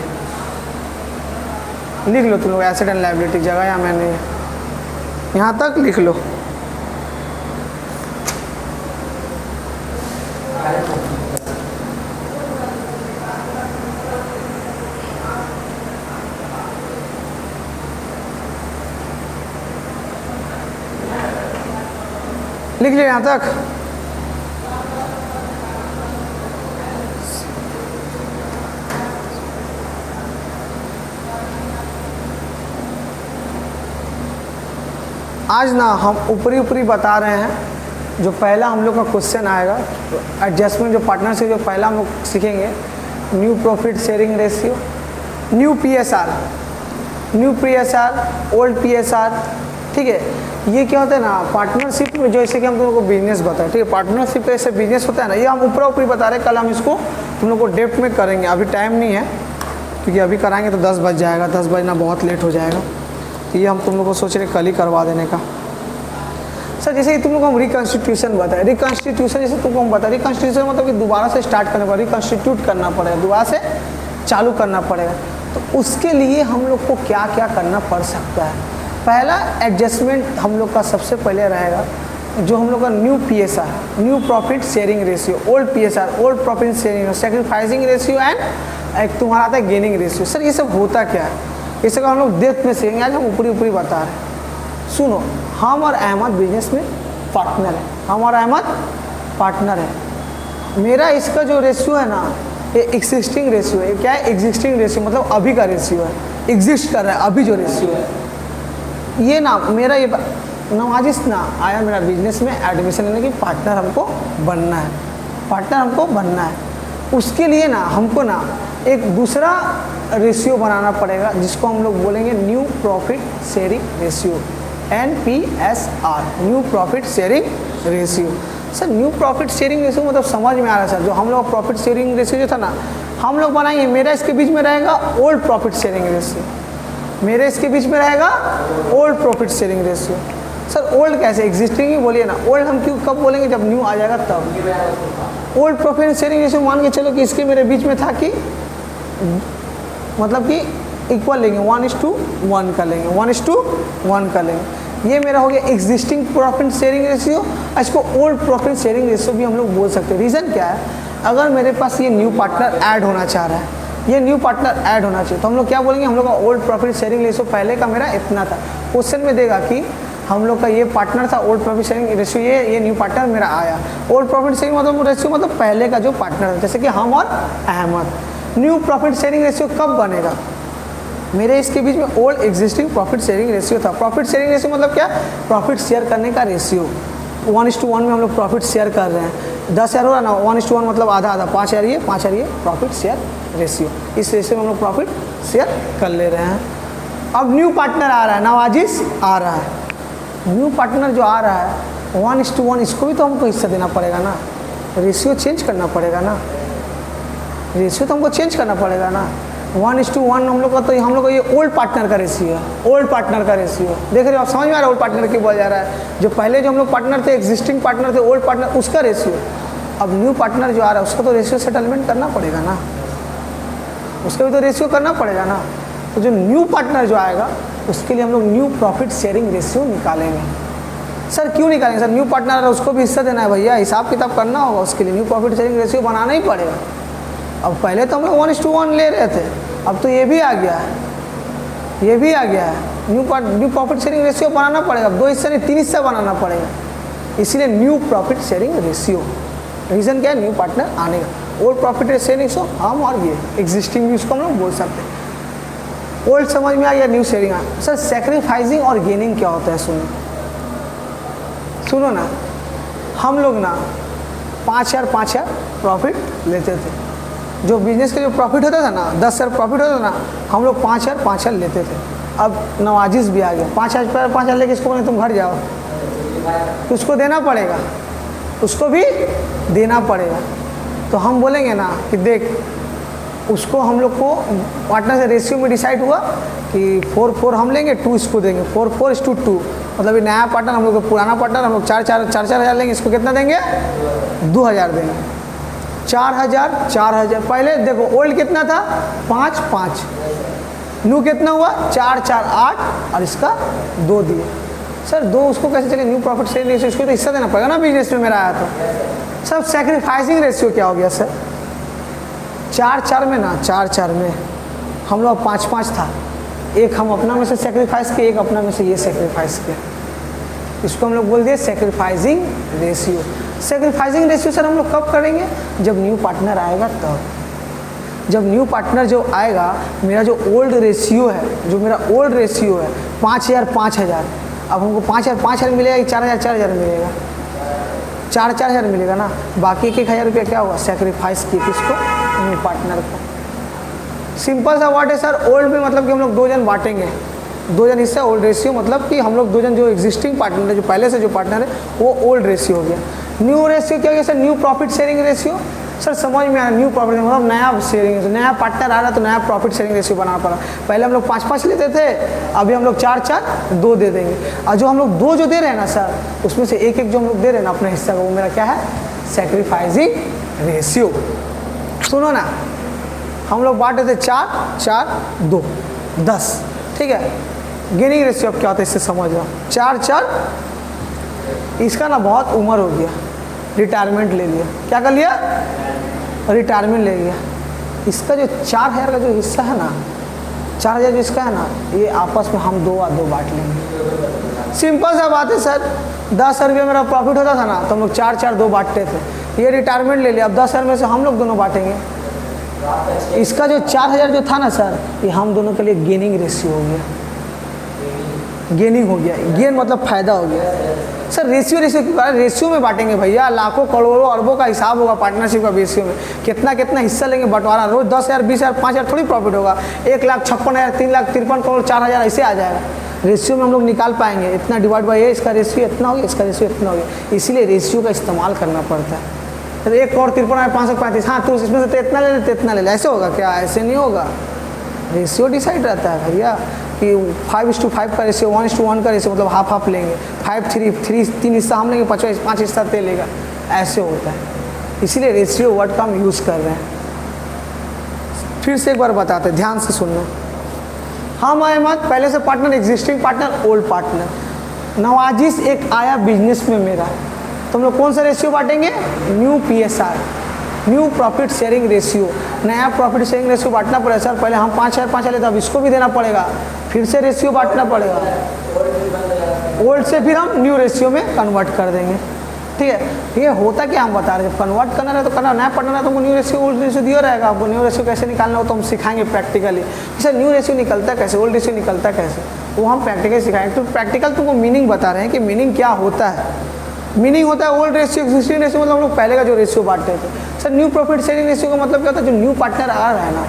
लिख लो तुम लोग एसेट एंड लायबिलिटी, जगह या मैंने यहाँ तक लिख लो। लिख लिया यहाँ तक? आज ना हम ऊपरी ऊपरी बता रहे हैं। जो पहला हम लोग का क्वेश्चन आएगा एडजस्टमेंट, जो पार्टनरशिप जो पहला हम लोग सीखेंगे, new profit sharing ratio, new PSR, new PSR, old PSR, ठीक है। ये क्या होता है ना, पार्टनरशिप में जैसे कि हम तुम लोग को बिजनेस बताए, ठीक है, पार्टनरशिप ऐसे बिजनेस होता है ना, ये हम ऊपरी ऊपरी बता रहे हैं। कल हम इसको तुम लोग को डेप्थ में करेंगे, अभी टाइम नहीं है, क्योंकि अभी कराएंगे तो 10 बज जाएगा, 10 बजना बहुत लेट हो जाएगा। तो ये हम तुम लोग को सोच रहे कल ही करवा देने का। सर जैसे कि तुम लोग को हम रिकन्स्टिट्यूशन बताए, रिकन्स्टिट्यूशन जैसे तुमको हम बताए, रिकन्स्टिट्यूशन मतलब कि दोबारा से स्टार्ट करने पड़ेगा, रिकन्स्टिट्यूट करना पड़ेगा, दोबारा से चालू करना पड़ेगा। तो उसके लिए हम लोग को क्या क्या करना पड़ सकता है? पहला एडजस्टमेंट हम लोग का सबसे पहले रहेगा, जो हम लोग का new PSR, new profit sharing ratio, old PSR, old profit sharing, sacrificing ratio and एक तुम्हारा आता है गेनिंग रेशियो। सर ये सब होता क्या है? ये सब हम लोग डेप्थ में सीखेंगे, आज हम ऊपरी ऊपरी बता रहे हैं। सुनो, हम और अहमद बिजनेस में पार्टनर है, हम और अहमद पार्टनर है। मेरा इसका जो रेशियो है ना, ये एग्जिस्टिंग रेशियो है। क्या है एग्जिस्टिंग रेशियो? मतलब अभी का रेशियो है, एग्जिस्ट कर रहा है अभी जो रेशियो है। ये ना मेरा ये नवाजिश ना आया मेरा बिजनेस में एडमिशन लेने की, पार्टनर हमको बनना है, पार्टनर हमको बनना है। उसके लिए ना हमको ना एक दूसरा रेशियो बनाना पड़ेगा, जिसको हम लोग बोलेंगे new profit sharing ratio, NPSR, new profit sharing ratio. Sir new profit sharing ratio मतलब समझ में आ रहा है सर, जो हम लोग प्रॉफिट शेयरिंग रेशियो जो था ना हम लोग बनाएंगे, मेरा इसके बीच में रहेगा ओल्ड प्रॉफिट शेयरिंग रेशियो, मेरे इसके बीच में रहेगा old profit sharing ratio. Sir old कैसे, एग्जिस्टिंग ही बोलिए ना, ओल्ड हम क्यों कब बोलेंगे जब न्यू आ जाएगा तब। ओल्ड प्रॉफिट शेयरिंग रेशियो मान के चलो कि इसके मेरे बीच में था कि मतलब कि इक्वल लेंगे, 1:1 का लेंगे, 1:1 का लेंगे। ये मेरा हो गया एग्जिस्टिंग प्रॉफिट शेयरिंग रेशियो। इसको ओल्ड प्रॉफिट शेयरिंग रेशियो भी हम लोग बोल सकते हैं। रीज़न क्या है, अगर मेरे पास ये न्यू पार्टनर ऐड होना चाह रहा है, ये न्यू पार्टनर ऐड होना चाहिए, तो हम लोग क्या बोलेंगे, हम लोग का ओल्ड प्रॉफिट शेयरिंग रेशियो पहले का मेरा इतना था। क्वेश्चन में देगा कि हम लोग का ये पार्टनर था, ओल्ड प्रॉफिट शेयरिंग रेशियो ये न्यू पार्टनर मेरा आया। ओल्ड प्रॉफिट शेयरिंग मतलब रेशियो मतलब पहले का जो पार्टनर है, जैसे कि हम और Ahmed. New profit sharing ratio कब बनेगा, मेरे इसके बीच में old existing profit sharing ratio था। प्रॉफिट शेयरिंग रेशियो मतलब क्या, प्रॉफिट शेयर करने का रेशियो। 1:1 में हम लोग प्रॉफिट शेयर कर रहे हैं, 10,000 हो रहा ना, 1:1 मतलब आधा आधा, 5,000 ये 5,000 ये प्रॉफिट शेयर रेशियो। इस रेशियो में हम लोग प्रॉफिट शेयर कर ले रहे हैं। अब न्यू पार्टनर आ रहा है, नवाजिश आ रहा है, न्यू पार्टनर जो आ रहा है 1:1, इसको भी तो हमको हिस्सा देना पड़ेगा ना, रेशियो चेंज करना पड़ेगा ना, रेशियो तो हमको चेंज करना पड़ेगा ना। 1:1 हम लोग का, तो हम लोग का ये ओल्ड पार्टनर का रेशियो है, ओल्ड पार्टनर का रेशियो। देख रहे हो आप, समझ में आ रहा है ओल्ड पार्टनर क्यों बोला जा रहा है, जो पहले जो हम लोग पार्टनर थे, एग्जिस्टिंग पार्टनर थे, ओल्ड पार्टनर उसका रेशियो। अब न्यू पार्टनर जो आ रहा है उसका तो रेशियो सेटलमेंट करना पड़ेगा ना, उसका भी तो रेशियो करना पड़ेगा ना। तो जो न्यू पार्टनर जो आएगा उसके लिए हम लोग न्यू प्रॉफिट शेयरिंग रेशियो निकालेंगे। सर क्यों निकालेंगे, सर न्यू पार्टनर आ रहा है उसको भी हिस्सा देना है भैया, हिसाब किताब करना होगा, उसके लिए न्यू प्रॉफिट शेयरिंग रेशियो बनाना ही पड़ेगा। अब पहले तो हम लोग 1:1 ले रहे थे, अब तो ये भी आ गया है, ये भी आ गया है, न्यू प्रॉफिट शेयरिंग रेशियो बनाना पड़ेगा। 2 हिस्सा नहीं 3 हिस्सा बनाना पड़ेगा, इसीलिए new profit sharing ratio. Reason क्या है, न्यू पार्टनर आने का। ओल्ड प्रॉफिट शेयरिंग रेशियो हम और ये एग्जिस्टिंग भी उसको हम लोग बोल सकते हैं। ओल्ड समझ में आ गया, न्यू शेयरिंग आ। सर सेक्रीफाइसिंग और गेनिंग क्या होता है, सुनो ना, हम लोग ना 5,000 प्रॉफिट लेते थे, जो बिजनेस का जो प्रॉफिट होता था ना, 10,000 प्रॉफिट होता था ना, हम लोग 5,000 लेते थे। अब नवाजिश भी आ गया, 5,000 लेके इसको बोले तुम घर जाओ, तो उसको देना पड़ेगा, उसको भी देना पड़ेगा। तो हम बोलेंगे ना कि देख, उसको हम लोग को पार्टनर से रेशियो में डिसाइड हुआ कि 4-4 हम लेंगे, 2 इसको देंगे, 4:4:2। मतलब ये नया पार्टनर हम लोग को, पुराना पार्टनर हम लोग 4,000 लेंगे, इसको कितना देंगे, 2,000 देंगे। 4,000 पहले देखो ओल्ड कितना था, 5, न्यू कितना हुआ, 4, 8 और इसका 2 दिए। सर 2 उसको कैसे चले, न्यू प्रॉफिट शेयरिंग रेशियो, इसको तो हिस्सा देना पड़ेगा ना, बिजनेस में मेरा आया तो। सब सेक्रीफाइसिंग रेशियो क्या हो गया सर, 4 में ना, 4 में हम लोग 5 था, एक हम अपना में से सेक्रीफाइस किए, एक अपना में से ये सेक्रीफाइस किया, इसको हम लोग बोल दिए sacrificing ratio. Sacrificing ratio sir हम लोग कब करेंगे, जब न्यू पार्टनर आएगा तब। जब न्यू पार्टनर जो आएगा, मेरा जो ओल्ड रेशियो है, जो मेरा ओल्ड रेशियो है 5,000, अब हमको 5,000 मिलेगा कि 4,000 मिलेगा, 4,000 मिलेगा ना। बाकी 1,000 रुपया क्या होगा, सेक्रीफाइस किए किसको, न्यू पार्टनर को। सिंपल सा वर्ड है सर। ओल्ड में मतलब कि हम लोग 2 जन बांटेंगे, 2 जन हिस्सा। ओल्ड रेशियो मतलब कि हम लोग 2 जन, जो एग्जिस्टिंग पार्टनर है, जो पहले से जो पार्टनर है, वो ओल्ड रेशियो हो गया। न्यू रेशियो क्या हो गया sir, new profit sharing ratio. Sir समझ में आया, न्यू प्रॉफिट मतलब नया शेयरिंग, नया पार्टनर आ रहा तो नया प्रॉफिट शेयरिंग रेशियो बनाना पड़ा। पहले हम लोग 5 लेते थे, अभी हम लोग 4, 2 दे देंगे। और जो हम लोग 2 जो दे रहे हैं ना सर, उसमें से एक जो हम लोग दे रहे हैं ना अपने हिस्सा का, वो मेरा क्या है, सेक्रीफाइसिंग रेशियो। सुनो ना, हम लोग बांटे थे 4, 2, 10, ठीक है। गेनिंग रेशियो अब क्या होता है इससे समझ लो, 4, इसका ना बहुत उम्र हो गया, रिटायरमेंट ले लिया। क्या कर लिया, रिटायरमेंट ले लिया। इसका जो 4,000 का जो हिस्सा है ना, 4,000 जो इसका है ना, ये आपस में हम 2 बांट लेंगे। सिंपल सा बात है सर। 10,000 रुपया मेरा प्रॉफिट होता था ना, तो हम लोग 4, 2 बांटते थे। ये रिटायरमेंट ले लिया, अब 10,000 में से हम लोग दोनों बांटेंगे। इसका जो 4,000 जो था ना सर, ये हम दोनों के लिए गेनिंग रेशियो हो गया, गेनिंग हो गया। गेन मतलब फायदा हो गया सर। रेशियो रेशियो में बांटेंगे भैया, लाखों करोड़ों अरबों का हिसाब होगा पार्टनरशिप का। रेशियो में कितना हिस्सा लेंगे, बंटवारा। रोज 10,000, 20,000, 5,000 थोड़ी प्रॉफिट होगा। 1,56,000, 3,53,करोड़, 4,000 ऐसे आ जाएगा। रेशियो में हम लोग निकाल पाएंगे, इतना डिवाइड बाई ए, इसका रेशियो इतना हो गया, इसका रेशियो इतना हो गया, इसीलिए रेशियो का इस्तेमाल करना पड़ता है। तो 1 करोड़ 53,535, हाँ तो इसमें से इतना ले ले, इतना ले ले, ऐसे होगा क्या? ऐसे नहीं होगा। रेशियो डिसाइड रहता है भैया कि 5:5 का रेशियो, 1:1 का रेशियो, मतलब हाफ हाफ लेंगे, 3 हिस्सा हम लेंगे, 5 हिस्सा ते लेगा, ऐसे होता है। इसीलिए रेशियो वर्ड का हम यूज़ कर रहे हैं। फिर से एक बार बताते हैं, ध्यान से सुनना। हम अहमद पहले से partner, existing partner, old partner. Nawazish एक आया बिजनेस में मेरा, तो हम लोग कौन सा रेशियो बांटेंगे? New PSR, new profit sharing ratio. नया प्रॉफिट शेयरिंग रेशियो बांटना पड़ेगा सर। पहले हम 5,000 लेते, अब इसको भी देना पड़ेगा, फिर से रेशियो बांटना पड़ेगा। ओल्ड से फिर हम न्यू रेशियो में कन्वर्ट कर देंगे, ठीक है। ये होता क्या हम बता रहे हैं, जब कन्वर्ट करना है तो करना, नया पढ़ना है तो न्यू रेशियो ओल्ड रेशियो दिया रहेगा। आपको न्यू रेशियो कैसे निकालना हो तो हम सिखाएंगे प्रैक्टिकली। सर न्यू रेशियो निकलता कैसे, ओल्ड रेशियो निकलता कैसे, वो हम प्रैक्टिकली सिखाएंगे। तो प्रैक्टिकल तुमको मीनिंग बता रहे हैं कि मीनिंग क्या होता है। मीनिंग होता है ओल्ड रेशियो, एक्जिस्टिंग रेशियो मतलब हम लोग पहले का जो रेशियो बांटते थे। Sir new profit sharing ratio का मतलब क्या होता है, जो न्यू पार्टनर आ रहा है ना,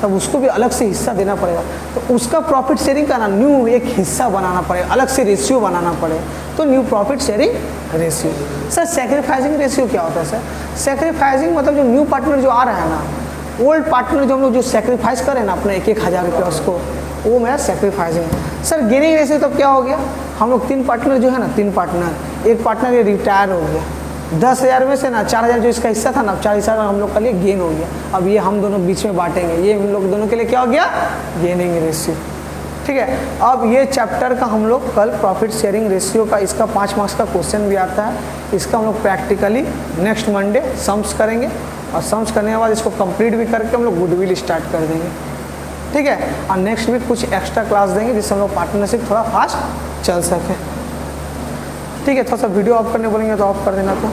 तब उसको भी अलग से हिस्सा देना पड़ेगा, तो उसका प्रॉफिट शेयरिंग का ना न्यू एक हिस्सा बनाना पड़ेगा, अलग से रेशियो बनाना पड़ेगा, तो new profit sharing ratio. Sir sacrificing ratio क्या होता है? सर सैक्रिफाइसिंग मतलब जो न्यू पार्टनर जो आ रहा है ना, ओल्ड पार्टनर जो हम लोग जो सैक्रिफाइस करें ना अपना 1,000 रुपया उसको, वो मेरा सैक्रिफाइसिंग। सर गेनिंग रेशियो तब क्या हो गया, हम लोग 3 पार्टनर जो है ना, 3 पार्टनर, एक पार्टनर ये रिटायर हो गया, 10,000 में से ना 4,000 जो इसका हिस्सा था ना, 4,000 हम लोग के लिए गेन हो गया। अब ये हम दोनों बीच में बांटेंगे, ये हम लोग दोनों के लिए क्या हो गया? गेनिंग रेशियो, ठीक है। अब ये चैप्टर का हम लोग कल प्रॉफिट शेयरिंग रेशियो का इसका 5 मार्क्स का क्वेश्चन भी आता है, इसका हम लोग प्रैक्टिकली नेक्स्ट मंडे सम्स करेंगे, और सम्स करने के बाद इसको कंप्लीट भी करके हम लोग गुडविल स्टार्ट कर देंगे, ठीक है। और नेक्स्ट वीक कुछ एक्स्ट्रा क्लास देंगे जिससे हम लोग पार्टनरशिप थोड़ा फास्ट चल सके, ठीक है। थोड़ा सा वीडियो ऑफ करने बोलेंगे तो ऑफ कर देना तो।